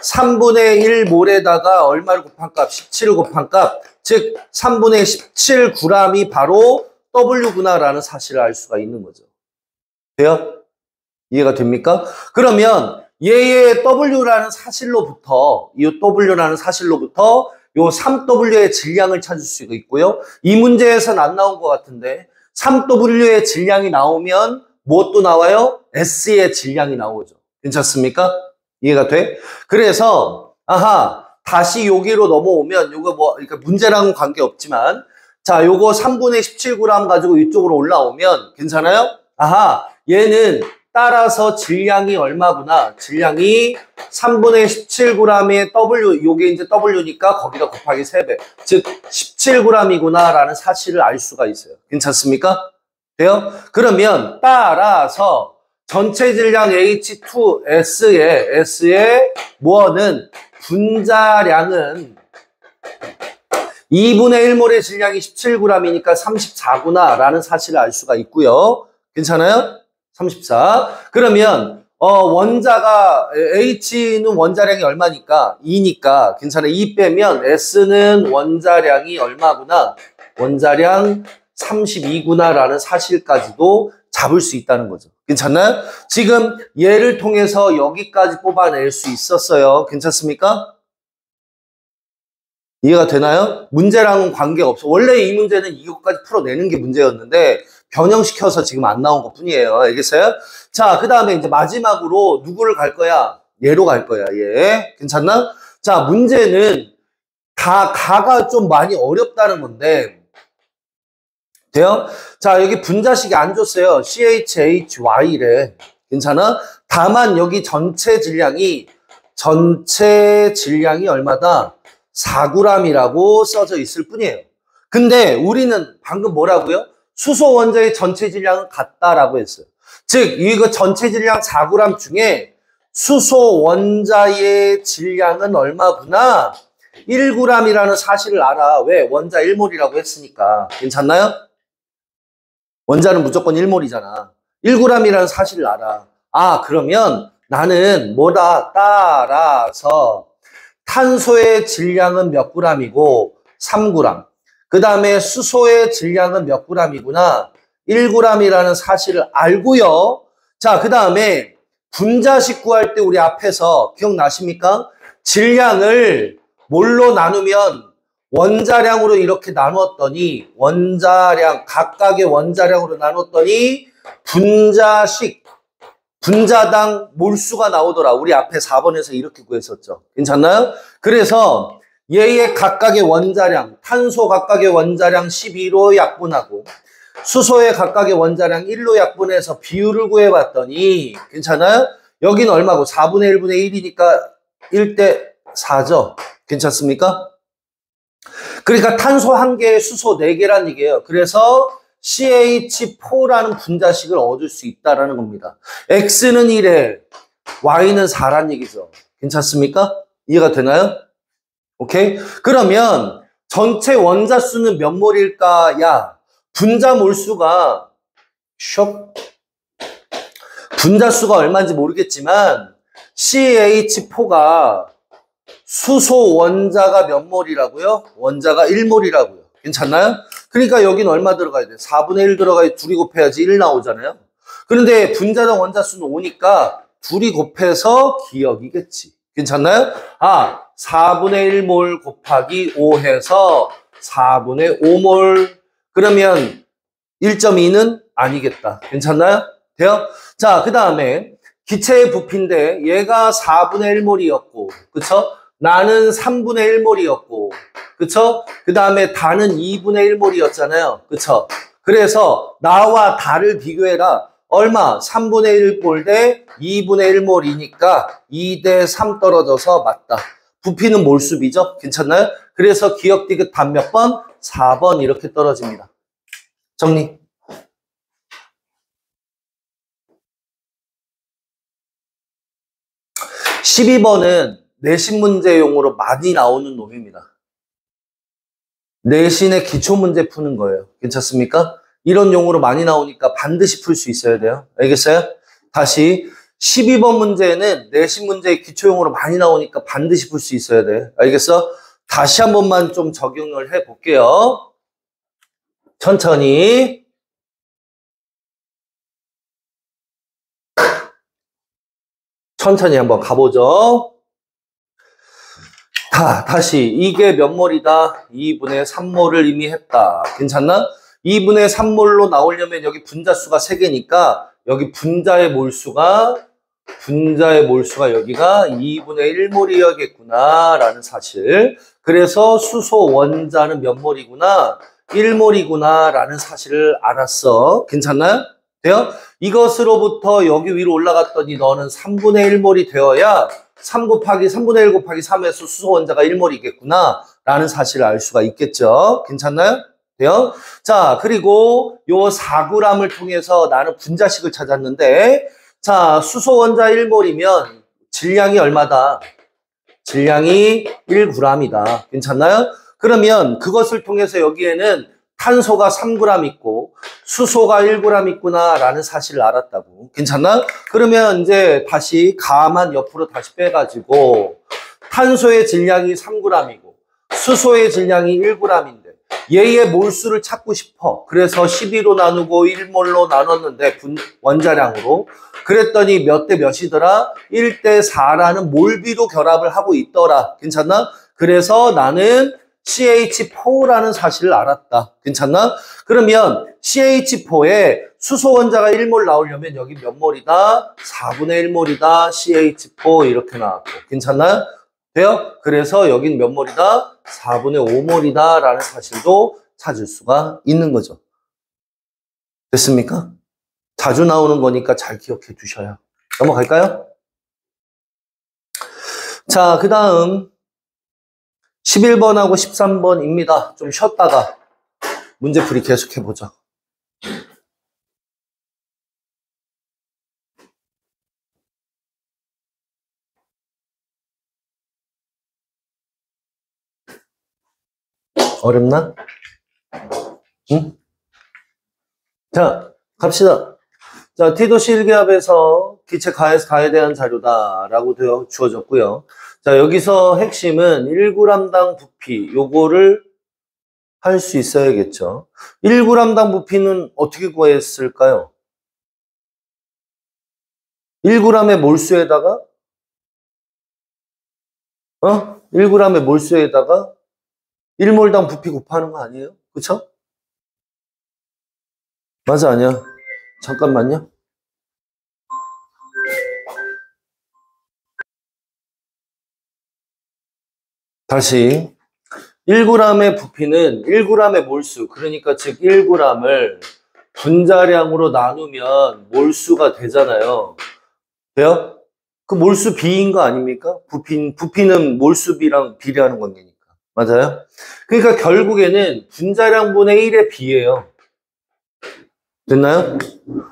3분의 1몰에다가 얼마를 곱한 값? 17을 곱한 값. 즉 3분의 17g이 바로 W구나라는 사실을 알 수가 있는 거죠. 돼요? 이해가 됩니까? 그러면 얘의 W라는 사실로부터 이 W라는 사실로부터 요 3W의 질량을 찾을 수가 있고요. 이 문제에서는 안 나온 것 같은데 3W의 질량이 나오면 무엇도 나와요? S의 질량이 나오죠. 괜찮습니까? 이해가 돼? 그래서 다시 여기로 넘어오면 요거 뭐 그러니까 문제랑은 관계없지만 자, 요거 3분의 17g 가지고 이쪽으로 올라오면 괜찮아요? 얘는 따라서 질량이 얼마구나? 질량이 3분의 17g의 W, 요게 이제 W니까 거기다 곱하기 3배. 즉, 17g이구나 라는 사실을 알 수가 있어요. 괜찮습니까? 돼요? 그러면 따라서 전체 질량 H2S의 뭐는 분자량은 2분의 1몰의 질량이 17g이니까 34구나 라는 사실을 알 수가 있고요. 괜찮아요? 34. 그러면 원자가 H는 원자량이 얼마니까? 2니까 괜찮아요. 2 빼면 S는 원자량이 얼마구나? 원자량 32구나 라는 사실까지도 잡을 수 있다는 거죠. 괜찮나요? 지금 얘를 통해서 여기까지 뽑아낼 수 있었어요. 괜찮습니까? 이해가 되나요? 문제랑은 관계없어. 원래 이 문제는 이것까지 풀어내는 게 문제였는데 변형시켜서 지금 안 나온 것 뿐이에요. 알겠어요? 자, 그 다음에 이제 마지막으로 누구를 갈 거야? 얘로 갈 거야, 얘. 괜찮나? 자, 문제는 가가 좀 많이 어렵다는 건데 돼요? 자, 여기 분자식이 안 줬어요. CHHY래. 괜찮아? 다만 여기 전체 질량이 얼마다? 4g이라고 써져 있을 뿐이에요. 근데 우리는 방금 뭐라고요? 수소 원자의 전체 질량은 같다라고 했어요. 즉, 이거 전체 질량 4g 중에 수소 원자의 질량은 얼마구나? 1g이라는 사실을 알아. 왜? 원자 1몰이라고 했으니까. 괜찮나요? 원자는 무조건 1몰이잖아. 1g이라는 사실을 알아. 그러면 나는 뭐다? 따라서 탄소의 질량은 몇 g이고 3g. 그 다음에 수소의 질량은 몇 g이구나? 1g이라는 사실을 알고요. 자, 그 다음에 분자식 구할 때 우리 앞에서 기억나십니까? 질량을 뭘로 나누면 원자량으로 이렇게 나누었더니 각각의 원자량으로 나눴더니 분자당 몰수가 나오더라. 우리 앞에 4번에서 이렇게 구했었죠. 괜찮나요? 그래서 얘의 각각의 원자량, 탄소 각각의 원자량 12로 약분하고 수소의 각각의 원자량 1로 약분해서 비율을 구해봤더니 괜찮아요? 여기는 얼마고? 4분의 1분의 1이니까 1대 4죠. 괜찮습니까? 그러니까 탄소 1개에 수소 4개란 얘기예요. 그래서 CH4라는 분자식을 얻을 수 있다는 겁니다. X는 1에 Y는 4란 얘기죠. 괜찮습니까? 이해가 되나요? 오케이? 그러면 전체 원자 수는 몇 몰일까? 야, 분자 몰수가 분자 수가 얼마인지 모르겠지만 CH4가 수소 원자가 몇 몰이라고요? 원자가 1몰이라고요. 괜찮나요? 그러니까 여기는 얼마 들어가야 돼? 4분의 1 들어가야 둘이 곱해야지 1 나오잖아요. 그런데 분자당 원자 수는 5니까 둘이 곱해서 기억이겠지. 괜찮나요? 4분의 1몰 곱하기 5 해서 4분의 5몰. 그러면 1.2는 아니겠다. 괜찮나요? 돼요? 자, 그 다음에 기체의 부피인데 얘가 4분의 1몰이었고, 그쵸? 나는 3분의 1몰이었고, 그쵸? 그 다음에 다는 2분의 1몰이었잖아요. 그쵸? 그래서 나와 다를 비교해라. 얼마? 3분의 1몰 대 2분의 1몰이니까 2대 3 떨어져서 맞다. 부피는 몰수비죠? 괜찮나요? 그래서 기억 디귿 답 몇 번? 4번 이렇게 떨어집니다. 정리. 12번은 내신 문제용으로 많이 나오는 놈입니다. 내신의 기초 문제 푸는 거예요. 괜찮습니까? 이런 용어로 많이 나오니까 반드시 풀 수 있어야 돼요. 알겠어요? 다시 12번 문제는 내신 문제의 기초용어로 많이 나오니까 반드시 풀 수 있어야 돼. 알겠어? 다시 한 번만 좀 적용을 해 볼게요. 천천히. 천천히 한번 가보죠. 다시 이게 몇 몰이다? 2분의 3몰을 이미 했다. 괜찮나? 2분의 3몰로 나오려면 여기 분자수가 3개니까 여기 분자의 몰수가 여기가 2분의 1몰이어야겠구나 라는 사실. 그래서 수소 원자는 몇 몰이구나? 1몰이구나 라는 사실을 알았어. 괜찮나요? 돼요? 이것으로부터 여기 위로 올라갔더니 너는 3분의 1몰이 되어야 3분의 1 곱하기 3에서 수소 원자가 1몰이겠구나 라는 사실을 알 수가 있겠죠. 괜찮나요? 돼요? 자, 그리고 요 4g을 통해서 나는 분자식을 찾았는데, 자, 수소 원자 1몰이면 질량이 얼마다? 질량이 1g이다. 괜찮나요? 그러면 그것을 통해서 여기에는 탄소가 3g 있고 수소가 1g 있구나 라는 사실을 알았다고. 괜찮나? 그러면 이제 다시 가만 옆으로 다시 빼가지고 탄소의 질량이 3g이고 수소의 질량이 1g인데 얘의 몰수를 찾고 싶어. 그래서 12로 나누고 1몰로 나눴는데 원자량으로. 그랬더니 몇 대 몇이더라? 1대 4라는 몰비로 결합을 하고 있더라. 괜찮나? 그래서 나는 CH4라는 사실을 알았다. 괜찮나? 그러면 CH4에 수소 원자가 1몰 나오려면 여기 몇 몰이다? 4분의 1몰이다. CH4 이렇게 나왔고. 괜찮나요? 돼요? 그래서 여긴 몇 몰이다? 4분의 5몰이다 라는 사실도 찾을 수가 있는 거죠. 됐습니까? 자주 나오는 거니까 잘 기억해 두셔요. 넘어갈까요? 자, 그 다음 11번하고 13번입니다. 좀 쉬었다가 문제풀이 계속 해보죠. 어렵나? 응? 자, 갑시다. 자, T도시 1기압에서 기체 가에 대한 자료다라고 되어 주어졌고요. 자, 여기서 핵심은 1g당 부피, 요거를 할 수 있어야겠죠. 1g당 부피는 어떻게 구했을까요? 1g의 몰수에다가 1g의 몰수에다가 1몰당 부피 곱하는 거 아니에요? 그쵸? 맞아, 아니야? 잠깐만요. 다시 1g의 부피는 1g의 몰수, 그러니까 즉 1g을 분자량으로 나누면 몰수가 되잖아요. 돼요? 그 몰수 비인 거 아닙니까? 부피는 몰수비랑 비례하는 관계니까. 맞아요? 그러니까 결국에는 분자량분의 1의 비예요. 됐나요?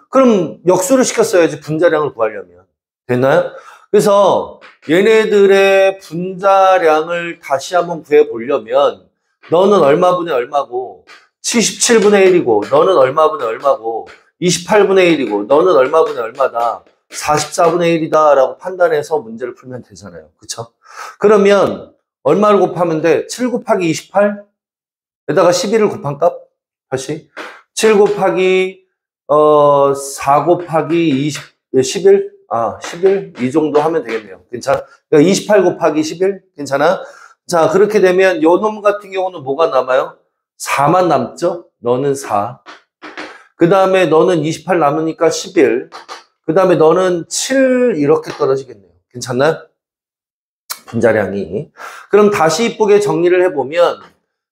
그럼 역수를 시켰어야지 분자량을 구하려면. 됐나요? 그래서 얘네들의 분자량을 다시 한번 구해보려면 너는 얼마분의 얼마고 77분의 1이고 너는 얼마분의 얼마고 28분의 1이고 너는 얼마분의 얼마다 44분의 1이다 라고 판단해서 문제를 풀면 되잖아요. 그쵸? 그러면 얼마를 곱하면 돼? 7 곱하기 28? 에다가 11을 곱한 값? 다시 7 곱하기 4 곱하기 20, 11? 11? 이 정도 하면 되겠네요. 괜찮아? 그러니까 28 곱하기 11? 괜찮아? 자, 그렇게 되면 요 놈 같은 경우는 뭐가 남아요? 4만 남죠? 너는 4. 그 다음에 너는 28 남으니까 11. 그 다음에 너는 7 이렇게 떨어지겠네요. 괜찮나요? 분자량이. 그럼 다시 이쁘게 정리를 해보면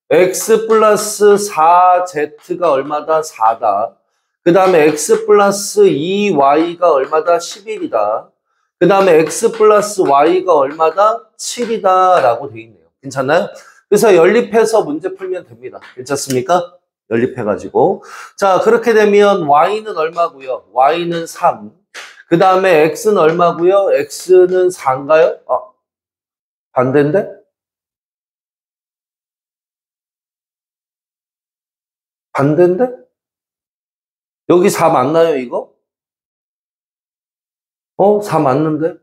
x 플러스 4z가 얼마다? 4다. 그 다음에 x 플러스 2y가 얼마다? 11이다. 그 다음에 x 플러스 y가 얼마다? 7이다 라고 돼 있네요. 괜찮나요? 그래서 연립해서 문제 풀면 됩니다. 괜찮습니까? 연립해가지고. 자, 그렇게 되면 y는 얼마고요? y는 3. 그 다음에 x는 얼마고요? x는 4인가요? 반대인데? 반대인데? 여기 4 맞나요, 이거? 4 맞는데?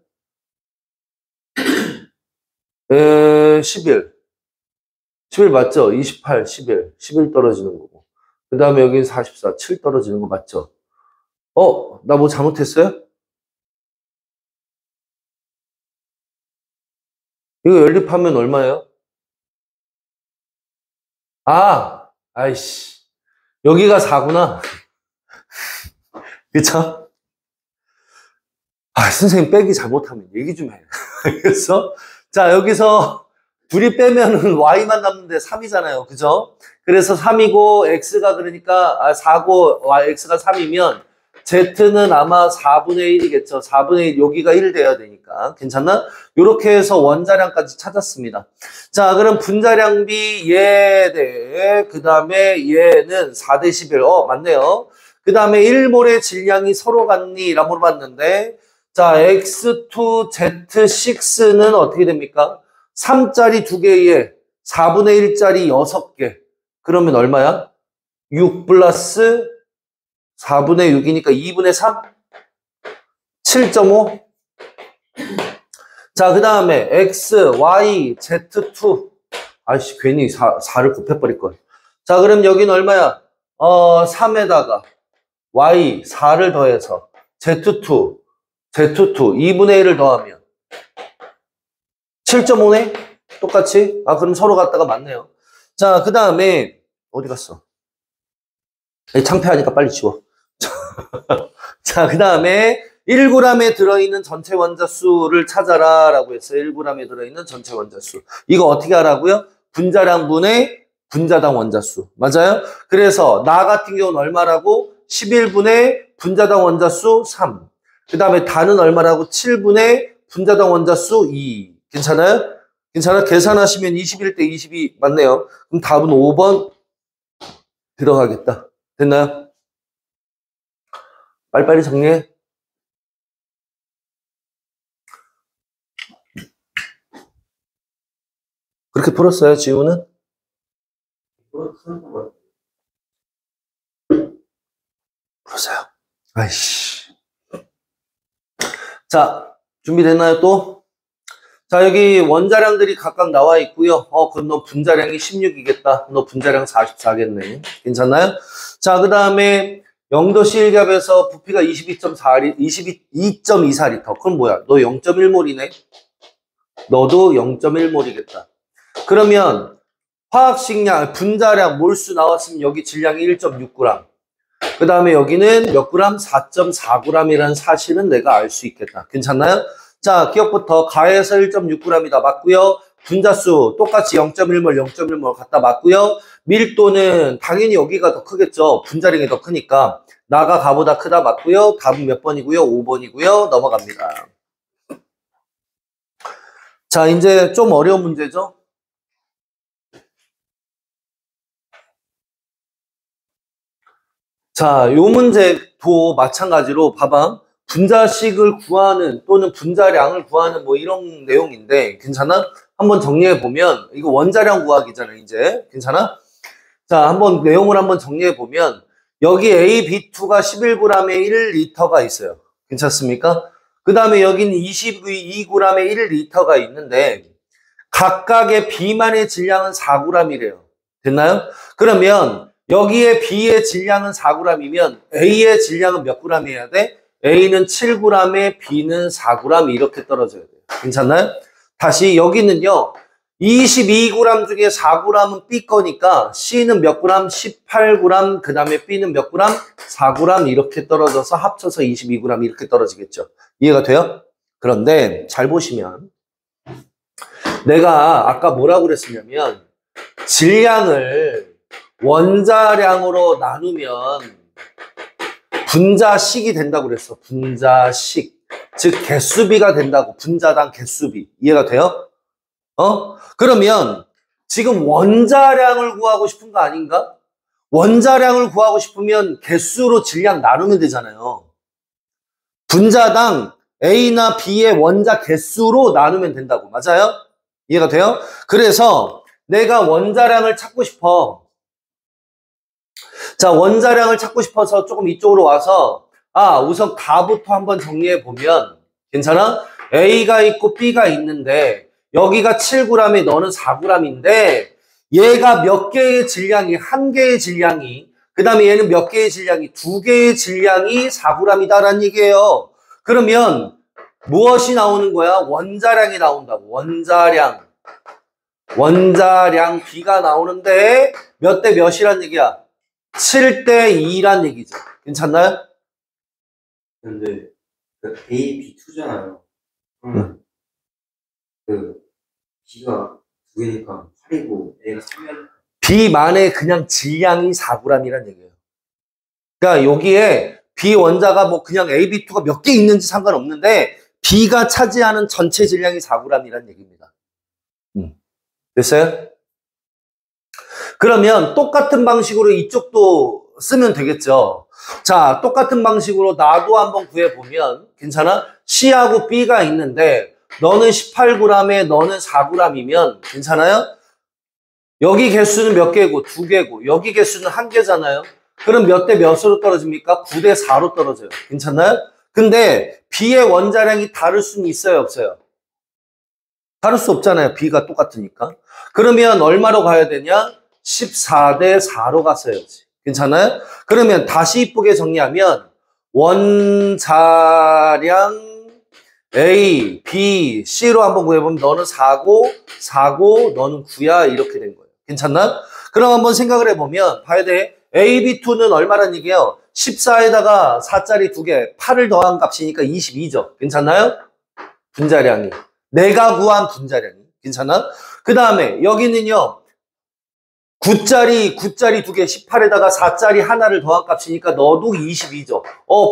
11. 11 맞죠? 28, 11. 11 떨어지는 거고. 그 다음에 여기 44, 7 떨어지는 거 맞죠? 나 뭐 잘못했어요? 이거 연립하면 얼마예요? 아이씨. 여기가 4구나. 그쵸? 선생님 빼기 잘못하면 얘기 좀 해. 알겠어? 자, 여기서 둘이 빼면은 y만 남는데 3이잖아요. 그죠? 그래서 3이고, x가 그러니까, 4고, x가 3이면, z는 아마 4분의 1이겠죠. 4분의 1, 여기가 1 돼야 되니까. 괜찮나? 요렇게 해서 원자량까지 찾았습니다. 자, 그럼 분자량비 얘 대, 그 다음에 얘는 4대 11. 맞네요. 그 다음에 1몰의 질량이 서로 같니? 라고 물어봤는데, 자, X2, Z6는 어떻게 됩니까? 3짜리 2개에 4분의 1짜리 6개. 그러면 얼마야? 6 플러스 4분의 6이니까 2분의 3? 7.5? 자, 그 다음에 X, Y, Z2. 아이씨, 괜히 4를 곱해버릴 걸. 자, 그럼 여기는 얼마야? 3에다가 Y, 4를 더해서 Z2, 2분의 1을 더하면 7.5네? 똑같이? 그럼 서로 갖다가 맞네요. 자, 그 다음에 어디 갔어? 창피하니까 빨리 지워. 자, 그 다음에 1g에 들어있는 전체 원자수를 찾아라 라고 했어요. 1g에 들어있는 전체 원자수. 이거 어떻게 하라고요? 분자량분의 분자당 원자수. 맞아요? 그래서 나 같은 경우는 얼마라고? 11분의 분자당 원자수 3. 그 다음에 단은 얼마라고? 7분의 분자당 원자수 2. 괜찮아요? 괜찮아? 계산하시면 21대 22 맞네요. 그럼 답은 5번 들어가겠다. 됐나요? 빨리빨리 정리해. 그렇게 풀었어요, 지우는? 풀었어요. 아이씨. 자, 준비됐나요, 또? 자, 여기 원자량들이 각각 나와 있고요. 그럼 너 분자량이 16이겠다. 너 분자량 44겠네. 괜찮나요? 자, 그 다음에 0도씨 1겹에서 부피가 22.24리터. 그럼 뭐야? 너 0.1몰이네? 너도 0.1몰이겠다. 그러면 화학식량, 분자량, 몰수 나왔으면 여기 질량이 1.6g. 그 다음에 여기는 몇 그램? 4.4g이라는 사실은 내가 알 수 있겠다. 괜찮나요? 자, 기억부터 가에서 1.6g이다 맞고요. 분자수 똑같이 0.1몰, 0.1몰 갖다 맞고요. 밀도는 당연히 여기가 더 크겠죠. 분자량이 더 크니까. 나가 가보다 크다 맞고요. 답은 몇 번이고요? 5번이고요. 넘어갑니다. 자, 이제 좀 어려운 문제죠. 자, 요 문제도 마찬가지로 봐봐. 분자식을 구하는 또는 분자량을 구하는 뭐 이런 내용인데 괜찮아? 한번 정리해 보면 이거 원자량 구하기잖아 이제. 괜찮아? 자, 한번 내용을 한번 정리해 보면 여기 A, B2가 11g에 1리터가 있어요. 괜찮습니까? 그 다음에 여기는 22g에 1리터가 있는데 각각의 B만의 질량은 4g이래요. 됐나요? 그러면 여기에 B의 질량은 4g이면 A의 질량은 몇 g이어야 돼? A는 7g에 B는 4g 이렇게 떨어져야 돼요. 괜찮나요? 다시 여기는요. 22g 중에 4g은 B 거니까 C는 몇 g? 18g, 그 다음에 B는 몇 g? 4g 이렇게 떨어져서 합쳐서 22g 이렇게 떨어지겠죠. 이해가 돼요? 그런데 잘 보시면 내가 아까 뭐라고 그랬었냐면 질량을 원자량으로 나누면 분자식이 된다고 그랬어. 분자식. 즉 개수비가 된다고. 분자당 개수비. 이해가 돼요? 그러면 지금 원자량을 구하고 싶은 거 아닌가? 원자량을 구하고 싶으면 개수로 질량 나누면 되잖아요. 분자당 A나 B의 원자 개수로 나누면 된다고. 맞아요? 이해가 돼요? 그래서 내가 원자량을 찾고 싶어. 자, 원자량을 찾고 싶어서 조금 이쪽으로 와서 우선 가부터 한번 정리해 보면 괜찮아? A가 있고 B가 있는데 여기가 7g에 너는 4g인데 얘가 몇 개의 질량이, 한 개의 질량이, 그 다음에 얘는 몇 개의 질량이, 두 개의 질량이 4g이다라는 얘기예요. 그러면 무엇이 나오는 거야? 원자량이 나온다고. 원자량 B가 나오는데 몇 대 몇이란 얘기야? 7대 2란 얘기죠. 괜찮나요? 근데 그 A, B 투잖아요. 그 B가 2개니까 8이고 A가 3이면 B만의 그냥 질량이 4g이란 얘기예요. 그러니까 여기에 B 원자가 뭐 그냥 A, B2가 몇 개 있는지 상관없는데 B가 차지하는 전체 질량이 4g이란 얘기입니다. 됐어요? 그러면 똑같은 방식으로 이쪽도 쓰면 되겠죠. 자, 똑같은 방식으로 나도 한번 구해보면 괜찮아? C하고 B가 있는데 너는 18g에 너는 4g이면 괜찮아요? 여기 개수는 몇 개고? 2개고 여기 개수는 1개잖아요. 그럼 몇 대 몇으로 떨어집니까? 9대 4로 떨어져요. 괜찮나요? 근데 B의 원자량이 다를 수는 있어요, 없어요? 다를 수 없잖아요. B가 똑같으니까. 그러면 얼마로 가야 되냐? 14대 4로 갔어야지. 괜찮아요? 그러면 다시 이쁘게 정리하면 원자량 A, B, C로 한번 구해보면 너는 4고, 너는 9야. 이렇게 된 거예요. 괜찮나? 그럼 한번 생각을 해보면 봐야 돼. A, B2는 얼마란 얘기예요? 14에다가 4짜리 2개, 8을 더한 값이니까 22죠. 괜찮나요? 분자량이. 내가 구한 분자량이. 괜찮아? 그 다음에 여기는요. 9짜리 2개, 18에다가 4짜리 하나를 더한 값이니까 너도 22죠.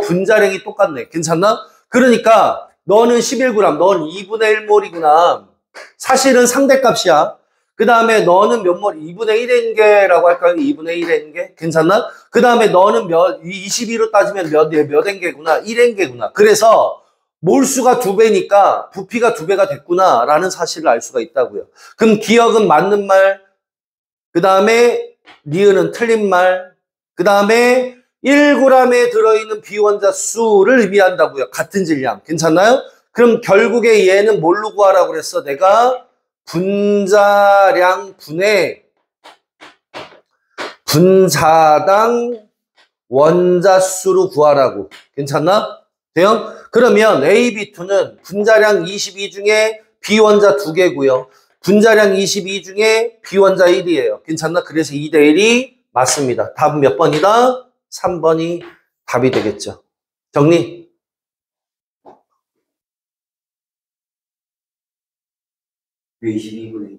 분자량이 똑같네. 괜찮나? 그러니까 너는 11g, 넌 2분의 1몰이구나. 사실은 상대값이야. 그 다음에 너는 몇 몰? 2분의 1인 게라고 할까요? 2분의 1인 게? 괜찮나? 그 다음에 너는 22로 따지면 몇인 게구나? 1인 게구나. 그래서 몰수가 2배니까 부피가 2배가 됐구나 라는 사실을 알 수가 있다고요. 그럼 기억은 맞는 말, 그 다음에 니은은 틀린 말, 그 다음에 1g에 들어있는 비원자 수를 의미한다고요. 같은 질량. 괜찮나요? 그럼 결국에 얘는 뭘로 구하라고 그랬어? 내가 분자량 분의 분자당 원자 수로 구하라고. 괜찮나? 돼요? 그러면 A, B2는 분자량 22 중에 비원자 2개고요. 분자량 22 중에 비원자 1이에요. 괜찮나? 그래서 2대 1이 맞습니다. 답은 몇 번이다? 3번이 답이 되겠죠. 정리. 왜 22분의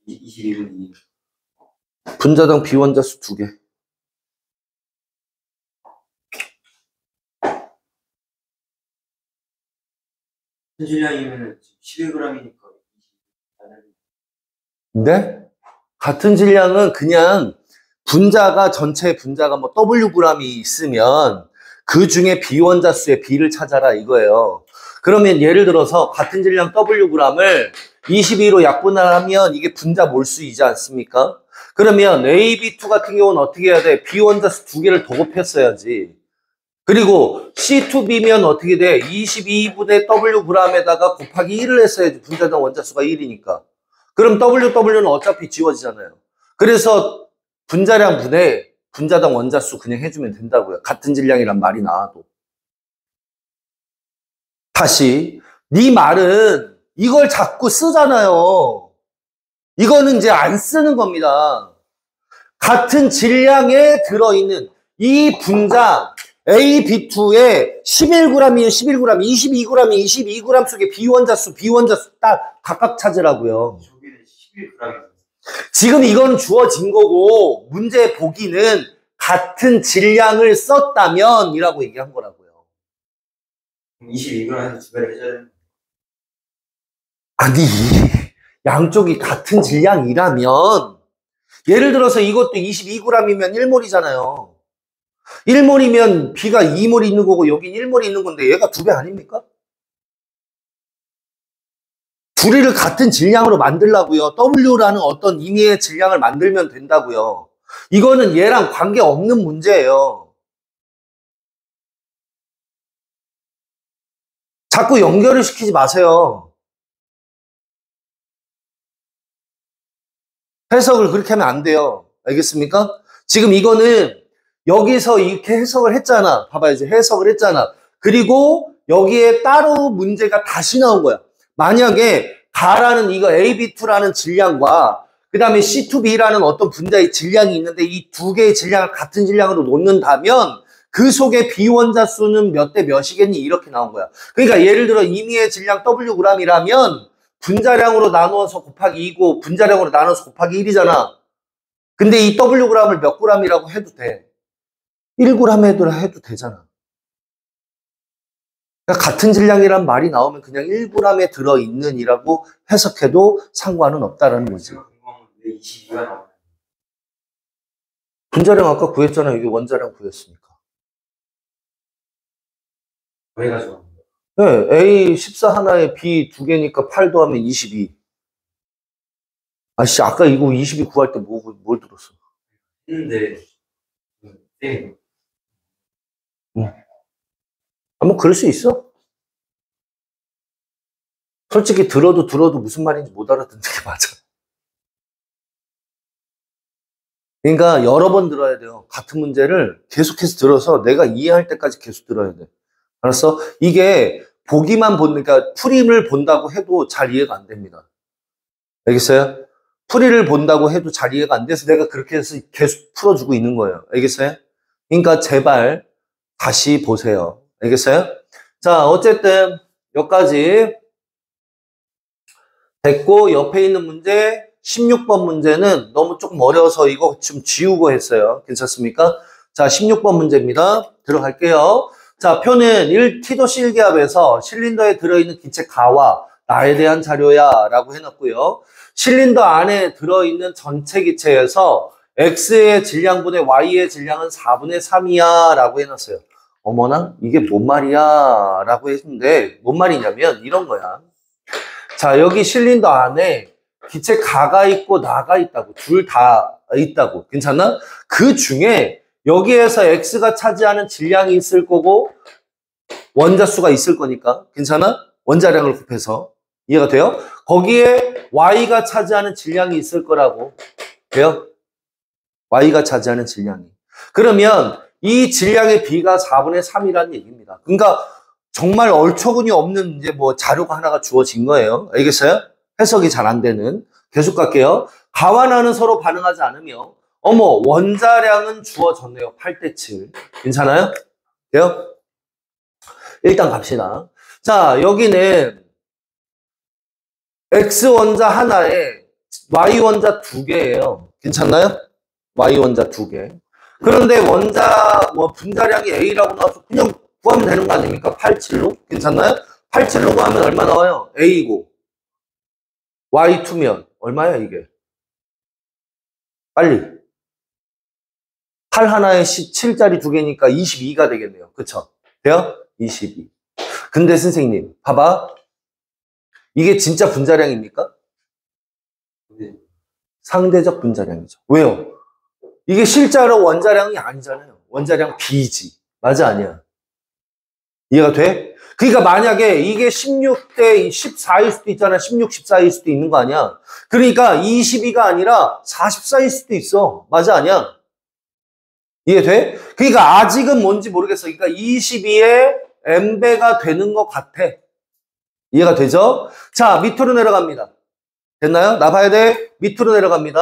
2? 22분의 2. 분자당 비원자 수 2개. 현질량이면 11g이니까. 네? 같은 질량은 그냥 분자가 전체 분자가 뭐 Wg이 있으면 그 중에 비원자 수의 B를 찾아라 이거예요. 그러면 예를 들어서 같은 질량 Wg을 22로 약분하면 이게 분자 몰수이지 않습니까? 그러면 A, B2 같은 경우는 어떻게 해야 돼? 비원자 수 2개를 더 곱했어야지. 그리고 C2B면 어떻게 돼? 22분의 Wg에다가 곱하기 1을 했어야지. 분자당 원자 수가 1이니까. 그럼 WW는 어차피 지워지잖아요. 그래서 분자량 분의 분자당 원자 수 그냥 해주면 된다고요. 같은 질량이란 말이 나와도. 다시 네 말은 이걸 자꾸 쓰잖아요. 이거는 이제 안 쓰는 겁니다. 같은 질량에 들어있는 이 분자 A, B2에 11g이면 11g, 22g이 22g 속에 비원자 수 딱 각각 찾으라고요. 저기는 11g. 지금 이건 주어진 거고 문제 보기는 같은 질량을 썼다면 이라고 얘기한 거라고요. 22g에서 2배를 해줘야 되는. 아니 양쪽이 같은 질량이라면 예를 들어서 이것도 22g이면 1몰이잖아요. 1몰이면 B가 2몰이 있는 거고 여긴 1몰이 있는 건데 얘가 2배 아닙니까? 둘이를 같은 질량으로 만들라고요. W라는 어떤 임의의 질량을 만들면 된다고요. 이거는 얘랑 관계없는 문제예요. 자꾸 연결을 시키지 마세요. 해석을 그렇게 하면 안 돼요. 알겠습니까? 지금 이거는 여기서 이렇게 해석을 했잖아. 봐봐, 이제 해석을 했잖아. 그리고 여기에 따로 문제가 다시 나온 거야. 만약에 가라는 이거 AB2라는 질량과 그 다음에 C2B라는 어떤 분자의 질량이 있는데 이 두 개의 질량을 같은 질량으로 놓는다면 그 속에 비원자 수는 몇 대 몇이겠니? 이렇게 나온 거야. 그러니까 예를 들어 임의의 질량 Wg이라면 분자량으로 나누어서 곱하기 2고 분자량으로 나눠서 곱하기 1이잖아. 근데 이 Wg을 몇 g이라고 해도 돼. 1g 해도 되잖아. 그러니까 같은 질량이란 말이 나오면 그냥 1g에 들어있는 이라고 해석해도 상관은 없다라는 거지. 제가 궁금한 건 왜 22가 나오나요? 분자량 아까 구했잖아. 이게 원자량 구했으니까. 왜 가져왔나요? 네, A 14 하나에 B 2개니까 8 더하면 22. 아씨, 아까 이거 22 구할 때 뭘 들었어? 했는데 네. 뭐 그럴 수 있어. 솔직히 들어도 무슨 말인지 못 알아듣는 게 맞아. 그러니까 여러 번 들어야 돼요. 같은 문제를 계속해서 들어서 내가 이해할 때까지 계속 들어야 돼. 알았어? 이게 보기만 그러니까 풀이를 본다고 해도 잘 이해가 안 됩니다. 알겠어요? 풀이를 본다고 해도 잘 이해가 안 돼서 내가 그렇게 해서 계속 풀어주고 있는 거예요. 알겠어요? 그러니까 제발 다시 보세요. 알겠어요? 자, 어쨌든 여기까지 됐고 옆에 있는 문제 16번 문제는 너무 조금 어려워서 이거 좀 지우고 했어요. 괜찮습니까? 자, 16번 문제입니다. 들어갈게요. 자, 표는 1T도 실기압에서 실린더에 들어있는 기체 가와 나에 대한 자료야 라고 해놨고요. 실린더 안에 들어있는 전체 기체에서 X의 질량분의 Y의 질량은 4분의 3이야 라고 해놨어요. 어머나 이게 뭔 말이야 라고 했는데 뭔 말이냐면 이런 거야. 자, 여기 실린더 안에 기체 가가 있고 나가 있다고. 둘 다 있다고. 괜찮나? 그 중에 여기에서 X가 차지하는 질량이 있을 거고 원자 수가 있을 거니까. 괜찮아? 원자량을 곱해서. 이해가 돼요? 거기에 Y가 차지하는 질량이 있을 거라고. 돼요? Y가 차지하는 질량이. 그러면 이 질량의 B가 4분의 3이라는 얘기입니다. 그러니까 정말 얼처구니 없는 이제 뭐 자료가 하나가 주어진 거예요. 알겠어요? 해석이 잘 안 되는. 계속 갈게요. 가와 나는 서로 반응하지 않으며 어머 원자량은 주어졌네요. 8대 7. 괜찮아요? 돼요? 일단 갑시다. 자, 여기는 X 원자 하나에 Y 원자 2개예요. 괜찮나요? Y 원자 2개. 그런데 원자 분자량이 A라고 나와서 그냥 구하면 되는 거 아닙니까? 87로? 괜찮나요? 87로 구하면 얼마 나와요? A고 Y2면 얼마야 이게? 빨리. 8 하나에 7짜리 2개니까 22가 되겠네요. 그쵸? 돼요? 22. 근데 선생님 봐봐. 이게 진짜 분자량입니까? 네. 상대적 분자량이죠. 왜요? 이게 실제로 원자량이 아니잖아요. 원자량 B지. 맞아 아니야? 이해가 돼? 그러니까 만약에 이게 16대 14일 수도 있잖아. 16, 14일 수도 있는 거 아니야. 그러니까 22가 아니라 44일 수도 있어. 맞아 아니야? 이해돼? 그러니까 아직은 뭔지 모르겠어. 그러니까 22에 M배가 되는 것 같아. 이해가 되죠? 자, 밑으로 내려갑니다. 됐나요? 나 봐야 돼. 밑으로 내려갑니다.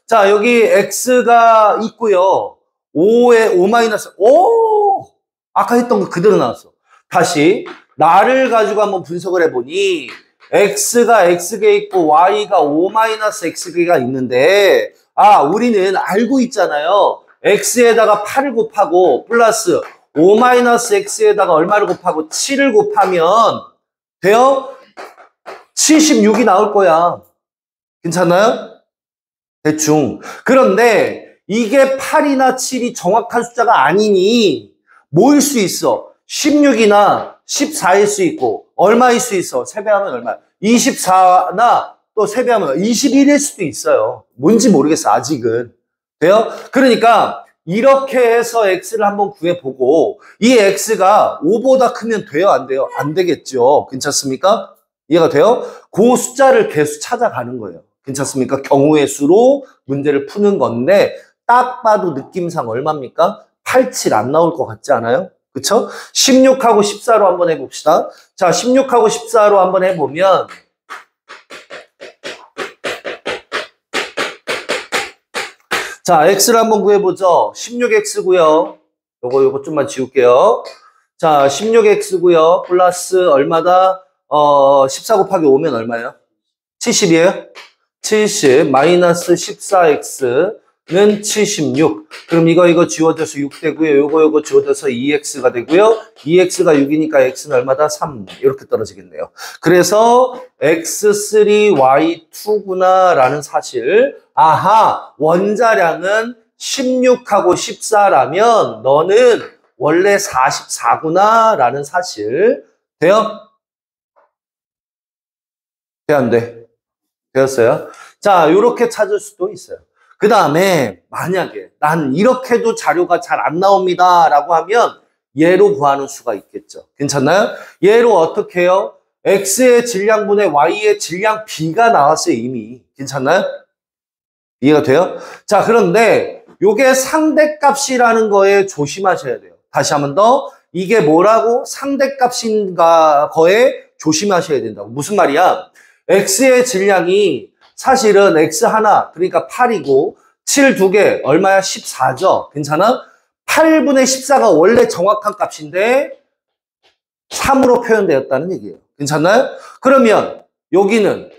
자, 여기 X가 있고요. 5에 5 마이너스. 오! 아까 했던 거 그대로 나왔어. 다시 나를 가지고 한번 분석을 해보니 X가 X개 있고 Y가 5 마이너스 X개가 있는데 우리는 알고 있잖아요. X에다가 8을 곱하고 플러스 5 마이너스 X에다가 얼마를 곱하고 7을 곱하면 돼요? 76이 나올 거야. 괜찮나요? 대충. 그런데 이게 8이나 7이 정확한 숫자가 아니니 뭐일 수 있어? 16이나 14일 수 있고 얼마일 수 있어? 세배하면 얼마? 24나 또 세배하면 21일 수도 있어요. 뭔지 모르겠어 아직은. 돼요? 그러니까 이렇게 해서 x를 한번 구해보고 이 x가 5보다 크면 돼요? 안 돼요? 안 되겠죠. 괜찮습니까? 이해가 돼요? 그 숫자를 계속 찾아가는 거예요. 괜찮습니까? 경우의 수로 문제를 푸는 건데 딱 봐도 느낌상 얼마입니까? 8, 7 안 나올 것 같지 않아요? 그쵸? 16하고 14로 한번 해봅시다. 자, 16하고 14로 한번 해보면 자, x를 한번 구해보죠. 16x고요. 요거 좀만 지울게요. 자, 16x고요. 플러스 얼마다? 14 곱하기 5면 얼마예요? 70이에요? 70 마이너스 14x는 76. 그럼 이거 지워져서 6 되고요. 요거 지워져서 2x가 되고요. 2x가 6이니까 x는 얼마다? 3. 이렇게 떨어지겠네요. 그래서 x3, y2구나 라는 사실. 아하, 원자량은 16하고 14라면 너는 원래 44구나 라는 사실. 돼요? 돼, 안 돼? 되었어요? 자, 요렇게 찾을 수도 있어요. 그 다음에 만약에 난 이렇게도 자료가 잘 안 나옵니다 라고 하면 얘로 구하는 수가 있겠죠. 괜찮나요? 얘로 어떻게 해요? x의 질량분의 y의 질량 b가 나왔어요 이미. 괜찮나요? 이해가 돼요? 자, 그런데 요게 상대값이라는 거에 조심하셔야 돼요. 다시 한 번 더. 이게 뭐라고? 상대값인가 거에 조심하셔야 된다고. 무슨 말이야? x의 질량이 사실은 x 하나, 그러니까 8이고 7 두 개, 얼마야? 14죠. 괜찮아? 8분의 14가 원래 정확한 값인데 3으로 표현되었다는 얘기예요. 괜찮나요? 그러면 여기는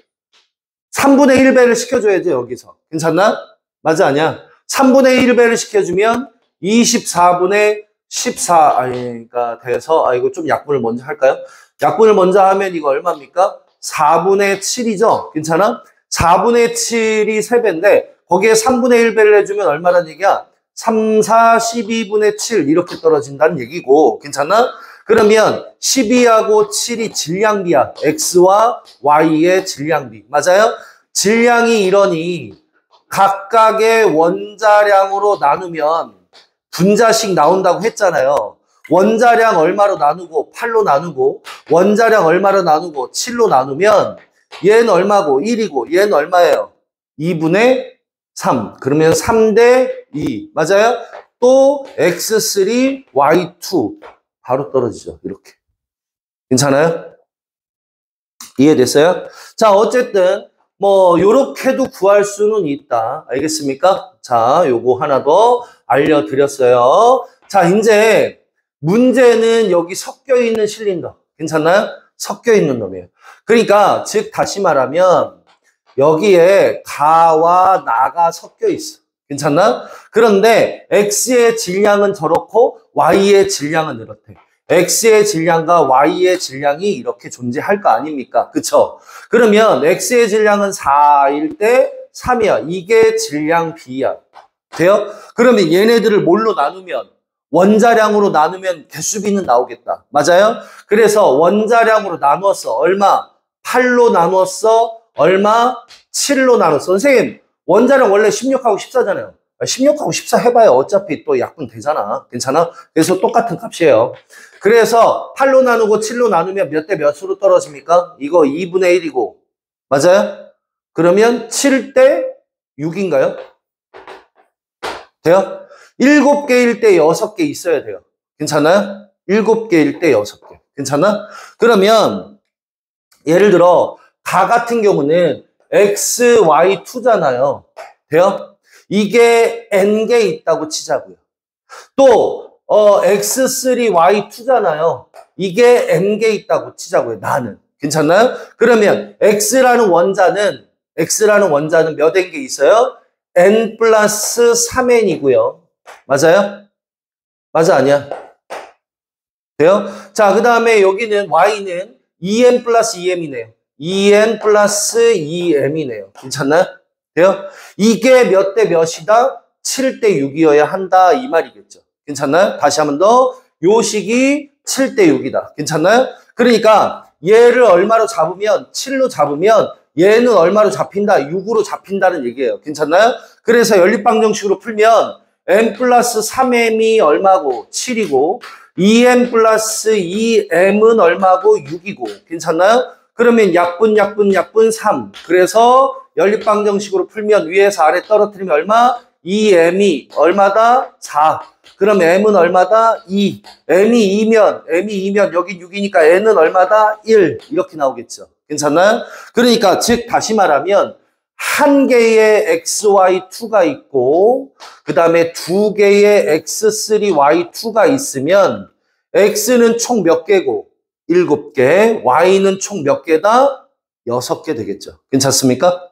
3분의 1배를 시켜줘야죠, 여기서. 괜찮나? 맞아, 아니야? 3분의 1배를 시켜주면 24분의 14가 돼서, 이거 좀 약분을 먼저 할까요? 약분을 먼저 하면 이거 얼마입니까? 4분의 7이죠? 괜찮아? 4분의 7이 3배인데, 거기에 3분의 1배를 해주면 얼마란 얘기야? 3, 4, 12분의 7 이렇게 떨어진다는 얘기고, 괜찮나? 그러면 12하고 7이 질량비야. x와 y의 질량비. 맞아요? 질량이 이러니 각각의 원자량으로 나누면 분자식 나온다고 했잖아요. 원자량 얼마로 나누고 8로 나누고 원자량 얼마로 나누고 7로 나누면 얘는 얼마고 1이고 얘는 얼마예요? 2분의 3. 그러면 3대 2. 맞아요? 또 x3, y2. 바로 떨어지죠. 이렇게. 괜찮아요? 이해됐어요? 자, 어쨌든 뭐 요렇게도 구할 수는 있다. 알겠습니까? 자, 요거 하나 더 알려드렸어요. 자, 이제 문제는 여기 섞여 있는 실린더. 괜찮나요? 섞여 있는 놈이에요. 그러니까 즉 다시 말하면 여기에 가와 나가 섞여 있어. 괜찮나? 그런데 x의 질량은 저렇고 y의 질량은 이렇대. x의 질량과 y의 질량이 이렇게 존재할 거 아닙니까? 그쵸? 그러면 x의 질량은 4일 때 3이야. 이게 질량 b야. 돼요? 그러면 얘네들을 뭘로 나누면? 원자량으로 나누면 개수비는 나오겠다. 맞아요? 그래서 원자량으로 나누었어. 얼마? 8로 나누었어. 얼마? 7로 나눴어. 선생님, 원자량 원래 16하고 14잖아요. 16하고 14 해봐요. 어차피 또 약분 되잖아. 괜찮아? 그래서 똑같은 값이에요. 그래서 8로 나누고 7로 나누면 몇 대 몇으로 떨어집니까? 이거 2분의 1이고. 맞아요? 그러면 7대 6인가요? 돼요? 7개일 때 6개 있어야 돼요. 괜찮아요? 7개일 때 6개. 괜찮아? 그러면 예를 들어 가 같은 경우는 x, y, 2잖아요. 돼요? 이게 n개 있다고 치자고요. 또 x3, y2잖아요. 이게 n개 있다고 치자고요. 나는. 괜찮나요? 그러면 x라는 원자는 몇 n개 있어요? n 플러스 3n이고요. 맞아요? 맞아, 아니야? 돼요? 자, 그 다음에 여기는 y는 2n 플러스 2m이네요. 2n 플러스 2m이네요. 괜찮나요? 돼요? 이게 몇 대 몇이다? 7대 6이어야 한다 이 말이겠죠. 괜찮나요? 다시 한 번 더. 요 식이 7대 6이다. 괜찮나요? 그러니까 얘를 얼마로 잡으면 7로 잡으면 얘는 얼마로 잡힌다? 6으로 잡힌다는 얘기예요. 괜찮나요? 그래서 연립방정식으로 풀면 m 플러스 3m이 얼마고? 7이고 2m 플러스 2m은 얼마고? 6이고 괜찮나요? 그러면 약분 3. 그래서 연립방정식으로 풀면 위에서 아래 떨어뜨리면 얼마? 2m이 얼마다? 4. 그럼 m은 얼마다? 2. m이 2면 여기 6이니까 n은 얼마다? 1. 이렇게 나오겠죠. 괜찮나요? 그러니까 즉 다시 말하면 한 개의 xy2가 있고 그 다음에 두 개의 x3y2가 있으면 x는 총 몇 개고? 7개. y는 총 몇 개다? 6개 되겠죠. 괜찮습니까?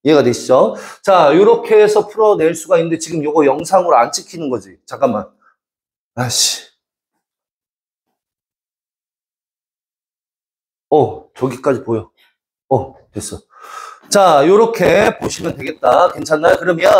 이해가 되시죠? 자, 이렇게 해서 풀어낼 수가 있는데 지금 요거 영상으로 안 찍히는 거지. 잠깐만. 아씨. 저기까지 보여. 됐어. 자, 요렇게 보시면 되겠다. 괜찮나요? 그러면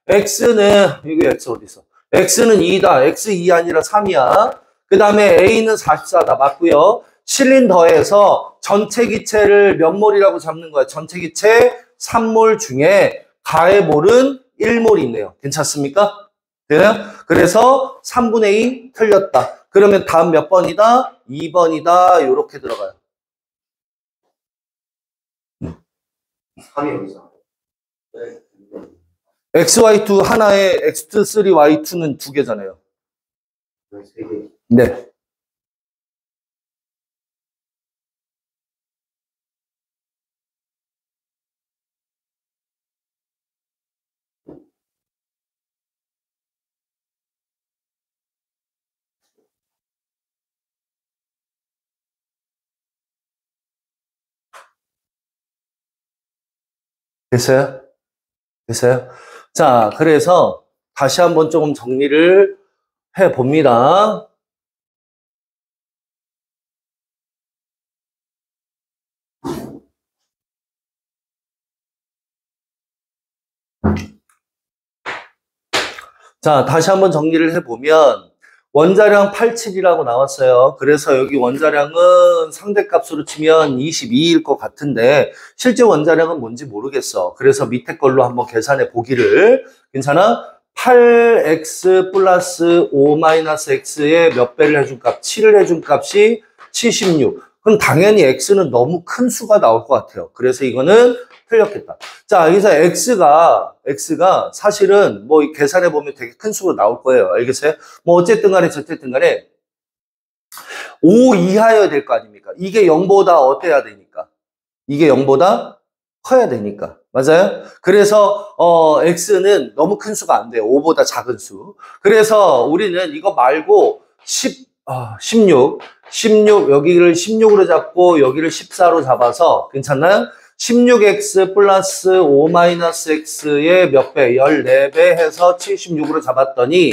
x는 이거 x 어디 있어? x는 2다. x2 아니라 3이야. 그 다음에 a는 44다. 맞고요. 실린 더해서 전체 기체를 몇 몰이라고 잡는 거야? 전체 기체 3몰 중에 가의 몰은 1몰이 있네요. 괜찮습니까? 되나요? 그래서 3분의 2 틀렸다. 그러면 다음 몇 번이다? 2번이다. 요렇게 들어가요. 3이 여기서. XY2 하나에 X3Y2는 두 개잖아요. 여기 3개. 네. 됐어요? 됐어요? 자, 그래서 다시 한번 조금 정리를 해 봅니다. 자, 다시 한번 정리를 해보면 원자량 87이라고 나왔어요. 그래서 여기 원자량은 상대값으로 치면 22일 것 같은데 실제 원자량은 뭔지 모르겠어. 그래서 밑에 걸로 한번 계산해 보기를. 괜찮아? 8x 플러스 5-x의 몇 배를 해준 값? 7을 해준 값이 76. 그럼 당연히 x는 너무 큰 수가 나올 것 같아요. 그래서 이거는 틀렸겠다. 자, 여기서 x가 사실은 뭐 계산해 보면 되게 큰 수로 나올 거예요. 알겠어요? 뭐 어쨌든 간에 저쨌든 간에 5 이하여야 될 거 아닙니까? 이게 0보다 어때야 되니까? 이게 0보다 커야 되니까. 맞아요? 그래서 x는 너무 큰 수가 안 돼요. 5보다 작은 수. 그래서 우리는 이거 말고 16 여기를 16으로 잡고 여기를 14로 잡아서 괜찮나요? 16x 플러스 5-x의 몇 배? 14배 해서 76으로 잡았더니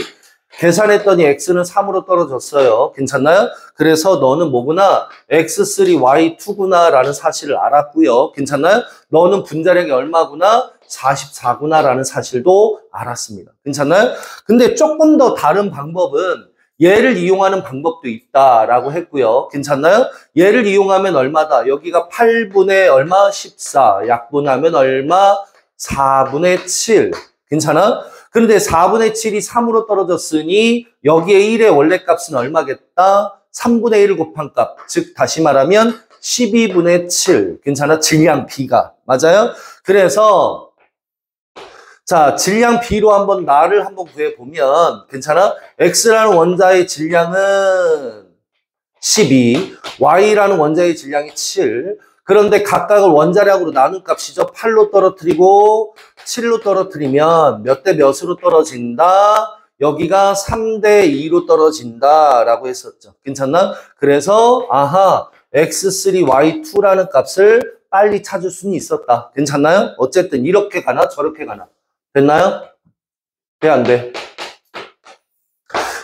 계산했더니 x는 3으로 떨어졌어요. 괜찮나요? 그래서 너는 뭐구나? x3y2구나 라는 사실을 알았고요. 괜찮나요? 너는 분자량이 얼마구나? 44구나 라는 사실도 알았습니다. 괜찮나요? 근데 조금 더 다른 방법은 얘를 이용하는 방법도 있다라고 했고요. 괜찮나요? 얘를 이용하면 얼마다? 여기가 8분의 얼마? 14. 약분하면 얼마? 4분의 7. 괜찮아? 그런데 4분의 7이 3으로 떨어졌으니 여기에 1의 원래값은 얼마겠다? 3분의 1을 곱한 값. 즉 다시 말하면 12분의 7. 괜찮아? 질량 B가. 맞아요? 그래서 자, 질량 B로 한번 나를 한번 구해보면 괜찮아? X라는 원자의 질량은 12, Y라는 원자의 질량이 7. 그런데 각각을 원자량으로 나눈 값이죠. 8로 떨어뜨리고 7로 떨어뜨리면 몇 대 몇으로 떨어진다? 여기가 3대 2로 떨어진다라고 했었죠. 괜찮나? 그래서 X3Y2라는 값을 빨리 찾을 수는 있었다. 괜찮나요? 어쨌든 이렇게 가나 저렇게 가나. 됐나요? 돼, 안 돼?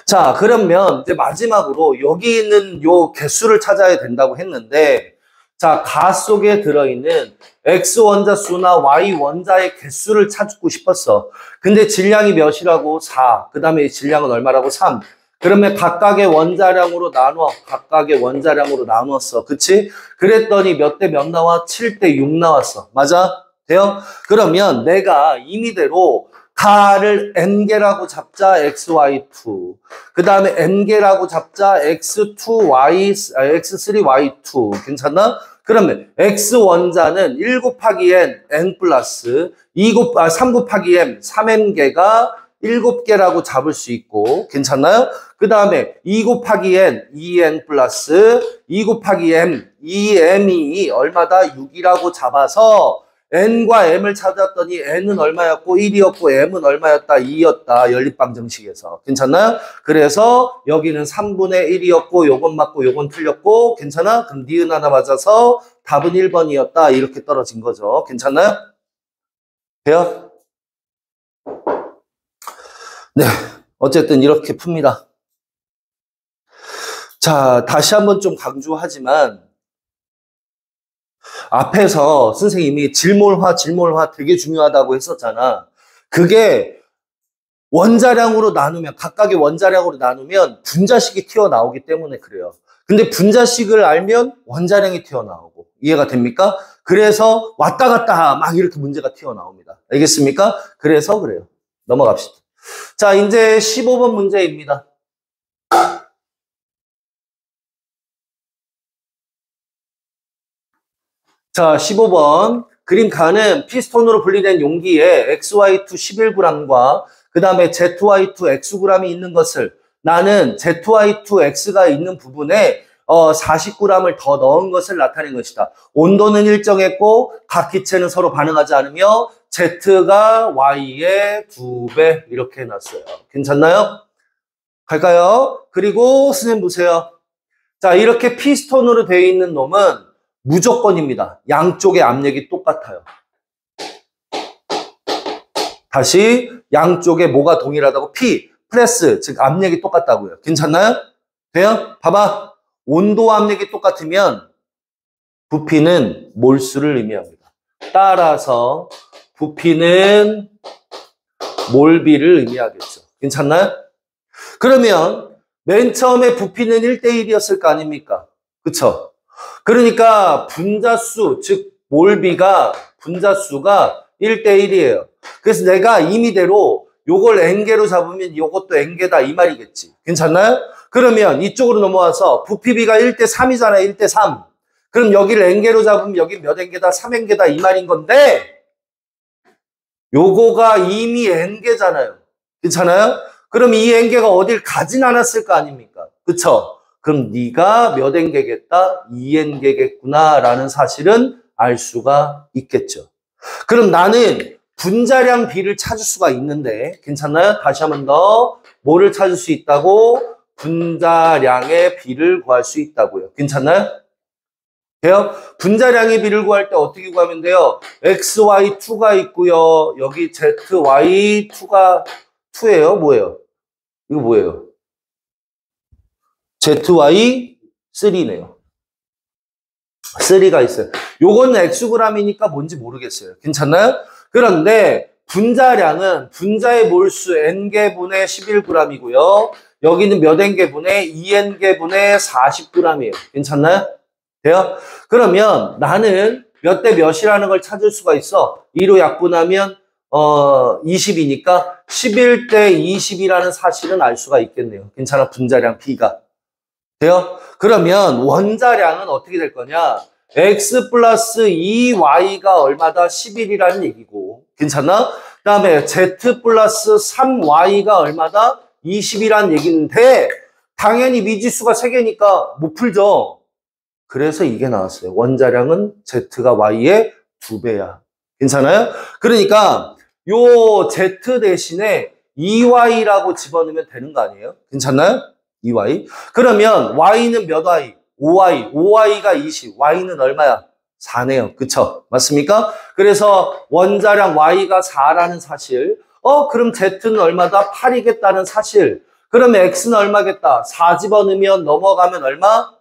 자, 그러면 이제 마지막으로 여기 있는 요 개수를 찾아야 된다고 했는데 자, 가 속에 들어있는 X 원자 수나 Y 원자의 개수를 찾고 싶었어. 근데 질량이 몇이라고? 4. 그 다음에 질량은 얼마라고? 3. 그러면 각각의 원자량으로 나눠. 각각의 원자량으로 나누었어. 그치? 그랬더니 몇 대 몇 나와? 7대 6 나왔어. 맞아? 돼요? 그러면 내가 임의대로 가를 n개라고 잡자 xy2. 그 다음에 n개라고 잡자 x2y, x3y2. 괜찮나? 그러면 x 원자는 1 곱하기 n 플러스 3 곱하기 m 3m개가 7개라고 잡을 수 있고 괜찮나요? 그 다음에 2 곱하기 n 2n 플러스 2 곱하기 m 2m이 얼마다? 6이라고 잡아서 n과 m을 찾았더니 n은 얼마였고 1이었고 m은 얼마였다? 2였다. 연립방정식에서. 괜찮나요? 그래서 여기는 3분의 1이었고 요건 맞고 요건 틀렸고 괜찮아? 그럼 니은 하나 맞아서 답은 1번이었다. 이렇게 떨어진 거죠. 괜찮나요? 돼요? 네. 어쨌든 이렇게 풉니다. 자, 다시 한번 좀 강조하지만 앞에서 선생님이 질몰화 되게 중요하다고 했었잖아. 그게 원자량으로 나누면, 각각의 원자량으로 나누면 분자식이 튀어나오기 때문에 그래요. 근데 분자식을 알면 원자량이 튀어나오고. 이해가 됩니까? 그래서 왔다 갔다 막 이렇게 문제가 튀어나옵니다. 알겠습니까? 그래서 그래요. 넘어갑시다. 자, 이제 15번 문제입니다. 자, 15번. 그림 가는 피스톤으로 분리된 용기에 XY2 11g과 그 다음에 ZY2 Xg이 있는 것을 나는 ZY2 X가 있는 부분에 40g을 더 넣은 것을 나타낸 것이다. 온도는 일정했고 각 기체는 서로 반응하지 않으며 Z가 Y의 2배 이렇게 해놨어요. 괜찮나요? 갈까요? 그리고 선생님 보세요. 자, 이렇게 피스톤으로 되어 있는 놈은 무조건입니다. 양쪽의 압력이 똑같아요. 다시 양쪽에 뭐가 동일하다고? P, 플러스, 즉 압력이 똑같다고요. 괜찮나요? 돼요? 봐봐. 온도 압력이 똑같으면 부피는 몰수를 의미합니다. 따라서 부피는 몰비를 의미하겠죠. 괜찮나요? 그러면 맨 처음에 부피는 1대1이었을 거 아닙니까? 그쵸? 그러니까 분자수, 즉 몰비가 분자수가 1대1이에요. 그래서 내가 임의대로 요걸 n개로 잡으면 요것도 n개다 이 말이겠지. 괜찮나요? 그러면 이쪽으로 넘어와서 부피비가 1대3이잖아요. 1대3. 그럼 여기를 n개로 잡으면 여기 몇 n개다? 3n개다 이 말인 건데 요거가 이미 n개잖아요. 괜찮아요? 그럼 이 n개가 어딜 가진 않았을 거 아닙니까? 그쵸? 그럼 네가 몇 n개겠다? 2n개겠구나 라는 사실은 알 수가 있겠죠. 그럼 나는 분자량 비를 찾을 수가 있는데 괜찮나요? 다시 한 번 더 뭐를 찾을 수 있다고? 분자량의 비를 구할 수 있다고요. 괜찮나요? 돼요? 분자량의 비를 구할 때 어떻게 구하면 돼요? XY2가 있고요. 여기 ZY2가 2예요? 뭐예요? 이거 뭐예요? ZY3네요. 3가 있어요. 요거는 Xg이니까 뭔지 모르겠어요. 괜찮나요? 그런데 분자량은 분자의 몰수 n개분의 11g이고요. 여기는 몇 n개분의 2n개분의 40g이에요. 괜찮나요? 돼요? 그러면 나는 몇 대 몇이라는 걸 찾을 수가 있어. 2로 약분하면 20이니까 11대 20이라는 사실은 알 수가 있겠네요. 괜찮아? 분자량 B가. 돼요? 그러면 원자량은 어떻게 될 거냐? X 플러스 2Y가 얼마다? 11이라는 얘기고. 괜찮나? 그 다음에 Z 플러스 3Y가 얼마다? 20이라는 얘기인데 당연히 미지수가 3개니까 못 풀죠. 그래서 이게 나왔어요. 원자량은 Z가 Y의 2배야. 괜찮아요? 그러니까 요 Z 대신에 2Y라고 집어넣으면 되는 거 아니에요? 괜찮나요? 2Y. 그러면 Y는 몇 Y? 5Y. 5Y가 20. Y는 얼마야? 4네요. 그쵸? 맞습니까? 그래서 원자량 Y가 4라는 사실. 그럼 Z는 얼마다? 8이겠다는 사실. 그러면 X는 얼마겠다? 4 집어넣으면 넘어가면 얼마?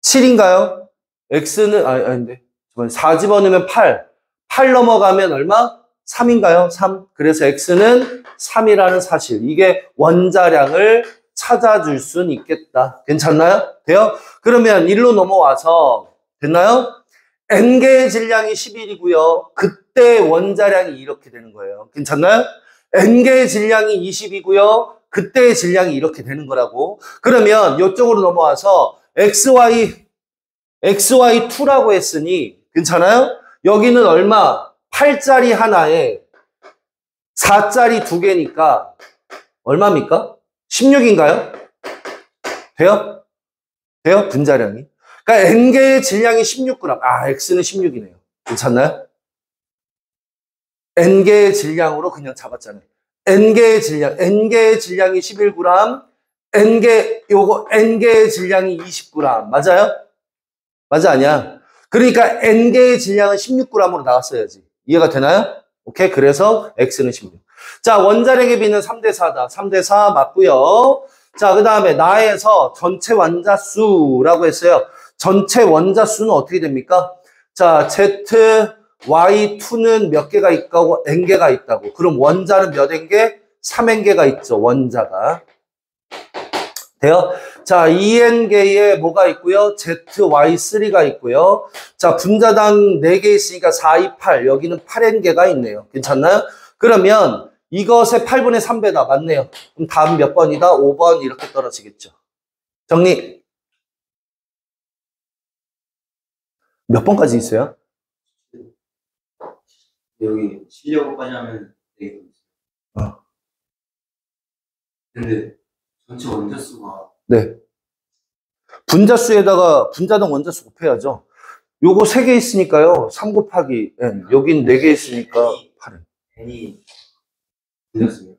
7인가요? x는, 아닌데. 4 집어넣으면 8. 8 넘어가면 얼마? 3인가요? 3. 그래서 x는 3이라는 사실. 이게 원자량을 찾아줄 수는 있겠다. 괜찮나요? 돼요? 그러면 1로 넘어와서, 됐나요? n개의 질량이 11이고요. 그때 원자량이 이렇게 되는 거예요. 괜찮나요? n개의 질량이 20이고요. 그때의 질량이 이렇게 되는 거라고. 그러면 이쪽으로 넘어와서 XY2라고 했으니 괜찮아요? 여기는 얼마? 8짜리 하나에 4짜리 두 개니까 얼마입니까? 16인가요? 돼요? 돼요? 분자량이. 그러니까 n개의 질량이 16g. x는 16이네요. 괜찮나요? n개의 질량으로 그냥 잡았잖아요. n개의 질량이 11g, n개의 질량이 20g. 맞아요? 맞아, 아니야? 그러니까 n개의 질량은 16g으로 나왔어야지. 이해가 되나요? 오케이. 그래서 x는 16. 자, 원자력의 비는 3대4다. 3대4 맞고요. 자, 그 다음에 나에서 전체 원자수라고 했어요. 전체 원자수는 어떻게 됩니까? 자, Y2는 몇 개가 있고 n개가 있다고. 그럼 원자는 몇 n개? 3n개가 있죠. 원자가. 돼요? 자, 2n개에 뭐가 있고요? ZY3가 있고요. 자, 분자당 4개 있으니까 4, 2, 8. 여기는 8n개가 있네요. 괜찮나요? 그러면 이것의 8분의 3배다. 맞네요. 그럼 다음 몇 번이다? 5번 이렇게 떨어지겠죠. 정리. 몇 번까지 있어요? 여기 실력까지 하면 되게 근데 전체 원자수가 네. 분자수에다가 분자당 원자수 곱해야죠. 요거 3개 있으니까요. 3 곱하기 n. 여긴 4개 있으니까 8n. n이 분자수예요.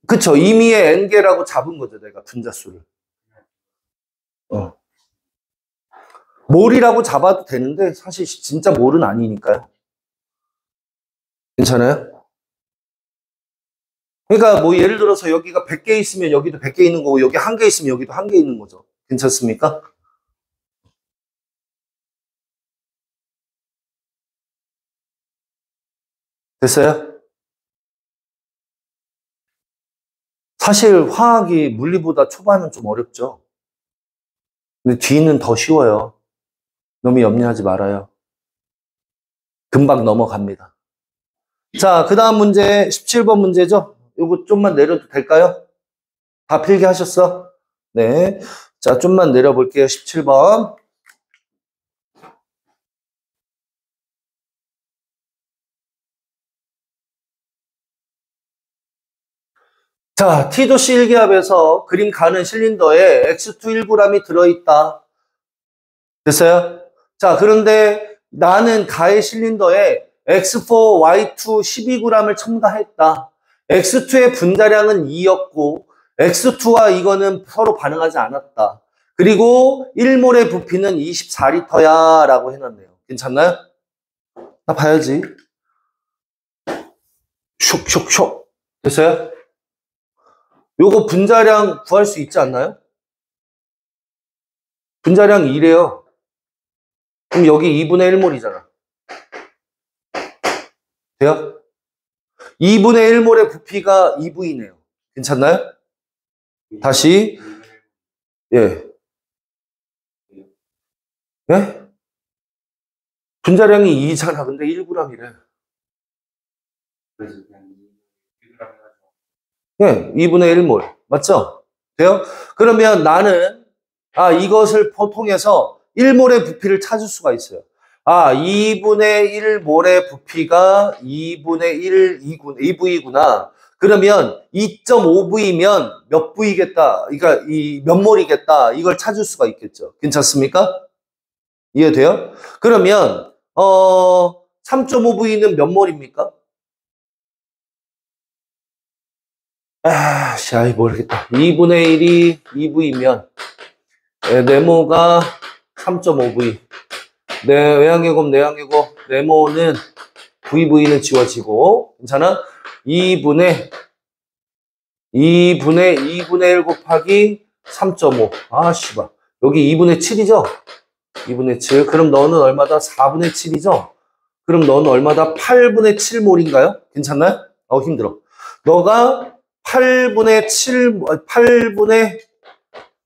그쵸. 이미의 n개라고 잡은 거죠. 내가 분자수를. 몰이라고 잡아도 되는데 사실 진짜 몰은 아니니까요. 괜찮아요? 그러니까 뭐 예를 들어서 여기가 100개 있으면 여기도 100개 있는 거고 여기 1개 있으면 여기도 1개 있는 거죠. 괜찮습니까? 됐어요? 사실 화학이 물리보다 초반은 좀 어렵죠. 근데 뒤는 더 쉬워요. 너무 염려하지 말아요. 금방 넘어갑니다. 자, 그 다음 문제 17번 문제죠? 요거 좀만 내려도 될까요? 다 필기하셨어? 네. 자, 좀만 내려볼게요. 17번. 자, T도씨 1기압에서 그림 가는 실린더에 X2 1g이 들어있다. 됐어요? 자, 그런데 나는 가해 실린더에 X4, Y2 12g을 첨가했다. X2의 분자량은 2였고 X2와 이거는 서로 반응하지 않았다. 그리고 1몰의 부피는 24L야 라고 해놨네요. 괜찮나요? 나 봐야지. 슉슉슉. 됐어요? 요거 분자량 구할 수 있지 않나요? 분자량 2래요. 그럼 여기 2분의 1몰이잖아. 돼요? 2분의 1몰의 부피가 2V네요. 괜찮나요? 다시. 예. 예? 분자량이 2잖아. 근데 1g이래. 그래서 그냥 1g 해가지고 예, 2분의 1몰. 맞죠? 돼요? 그러면 나는, 이것을 통해서 1몰의 부피를 찾을 수가 있어요. 2분의 1몰의 부피가 2분의 1, 2V구나. 그러면 2.5V면 몇 V겠다. 그러니까 몇 몰이겠다. 이걸 찾을 수가 있겠죠. 괜찮습니까? 이해돼요? 그러면, 3.5V는 몇 몰입니까? 모르겠다. 2분의 1이 2V면, 네모가 3.5V. 외항계곱, 네모는 VV는 지워지고, 괜찮아? 2분의 1 곱하기 3.5. 씨발. 여기 2분의 7이죠? 2분의 7. 그럼 너는 얼마다? 4분의 7이죠? 그럼 너는 얼마다? 8분의 7몰인가요? 괜찮나요? 힘들어. 너가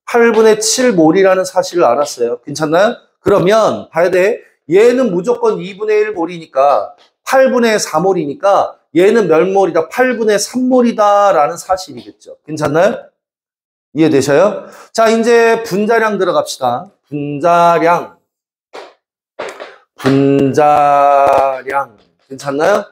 8분의 7몰이라는 사실을 알았어요. 괜찮나요? 그러면 봐야 돼. 얘는 무조건 2분의 1몰이니까 8분의 4몰이니까 얘는 몇 몰이다? 8분의 3몰이다 라는 사실이겠죠. 괜찮나요? 이해되셔요? 자, 이제 분자량 들어갑시다. 분자량. 괜찮나요?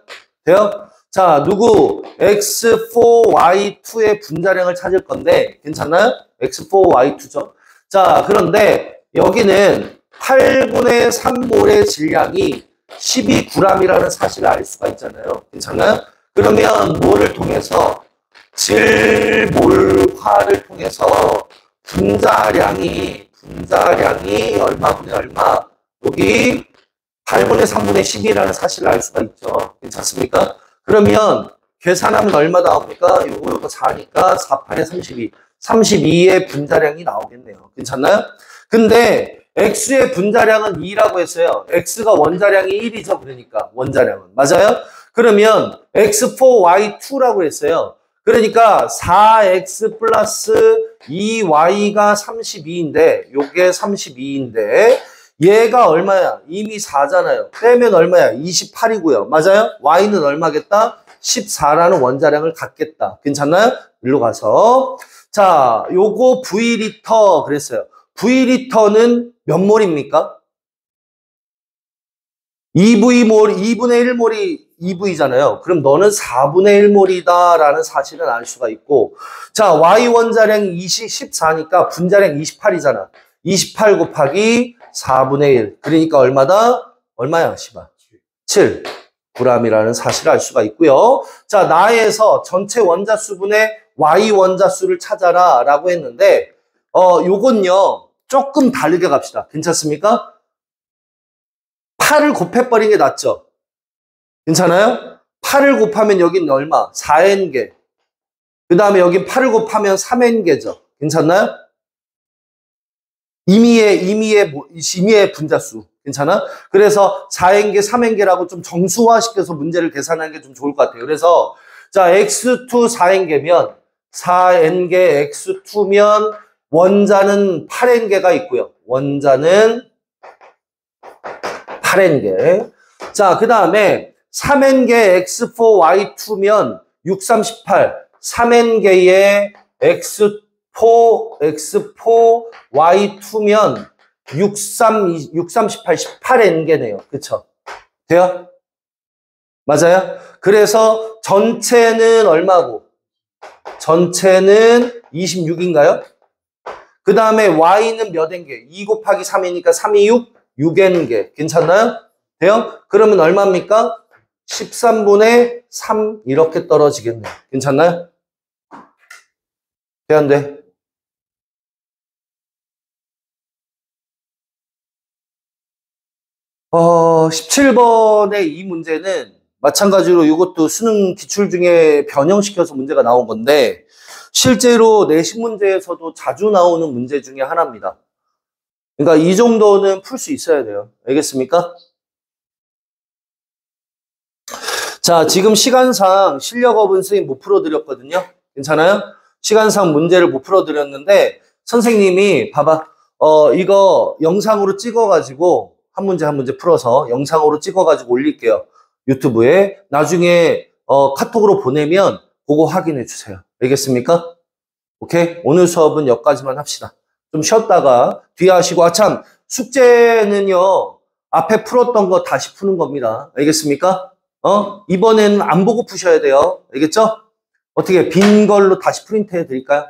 돼요? 자, 누구? X4Y2의 분자량을 찾을 건데, 괜찮나요? X4Y2죠. 자, 그런데 여기는 8분의 3몰의 질량이 12g이라는 사실을 알 수가 있잖아요. 괜찮나요? 그러면 뭐를 통해서? 질몰화를 통해서 분자량이 얼마분의 얼마? 여기 8분의 3분의 12라는 사실을 알 수가 있죠. 괜찮습니까? 그러면 계산하면 얼마 나옵니까? 요거 4니까 4, 8에 32. 32의 분자량이 나오겠네요. 괜찮나요? 근데 X의 분자량은 2라고 했어요. X가 원자량이 1이죠. 그러니까 원자량은. 맞아요? 그러면 X4Y2라고 했어요. 그러니까 4X 플러스 2Y가 32인데 요게 32인데 얘가 얼마야? 이미 4잖아요. 빼면 얼마야? 28이고요. 맞아요? Y는 얼마겠다? 14라는 원자량을 갖겠다. 괜찮나요? 일로 가서 자, 요거 V리터 그랬어요. V리터는 몇 몰입니까? 2V몰, 2분의 1몰이 2V잖아요. 그럼 너는 4분의 1몰이다 라는 사실을 알 수가 있고 자, Y 원자량이 14니까 분자량 28이잖아. 28 곱하기 4분의 1. 그러니까 얼마다? 얼마야? 7 g이라는 사실을 알 수가 있고요. 자, 나에서 전체 원자수분의 Y 원자수를 찾아라 라고 했는데 요건요. 조금 다르게 갑시다. 괜찮습니까? 8을 곱해버린 게 낫죠? 괜찮아요? 8을 곱하면 여기는 얼마? 4n개. 그 다음에 여기 8을 곱하면 3n개죠. 괜찮나요? 임의의 분자수. 괜찮아? 그래서 4n개, 3n개라고 좀 정수화시켜서 문제를 계산하는 게 좀 좋을 것 같아요. 그래서 자, x2 4n개면 4n개 x2면 원자는 8n개가 있고요. 원자는 8n개. 자, 그 다음에 3n개 x4y2면 6, 38. 3n개의 x4, y2면 6, 38, 18n개네요. 그쵸? 돼요? 맞아요? 그래서 전체는 얼마고? 전체는 26인가요? 그 다음에 y는 몇 n개? 2 곱하기 3이니까 3이 6, 6n개. 괜찮나요? 돼요? 그러면 얼마입니까? 13분의 3 이렇게 떨어지겠네요. 괜찮나요? 돼, 안 돼? 어, 17번의 이 문제는 마찬가지로 이것도 수능 기출 중에 변형시켜서 문제가 나온 건데 실제로 내신 문제에서도 자주 나오는 문제 중에 하나입니다. 그러니까 이 정도는 풀 수 있어야 돼요. 알겠습니까? 자, 지금 시간상 실력업은 선생님 못 풀어드렸거든요. 괜찮아요? 시간상 문제를 못 풀어드렸는데 선생님이 봐봐. 이거 영상으로 찍어가지고 한 문제 풀어서 영상으로 찍어가지고 올릴게요. 유튜브에. 나중에 카톡으로 보내면 그거 확인해 주세요. 알겠습니까? 오케이? 오늘 수업은 여기까지만 합시다. 좀 쉬었다가 뒤에 하시고 참 숙제는요. 앞에 풀었던 거 다시 푸는 겁니다. 알겠습니까? 이번에는 안 보고 푸셔야 돼요. 알겠죠? 어떻게 빈 걸로 다시 프린트해 드릴까요?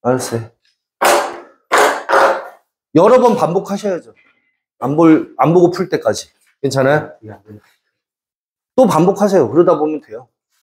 알았어요. 여러 번 반복하셔야죠. 안 보고 풀 때까지. 괜찮아요? 또 반복하세요. 그러다 보면 돼요.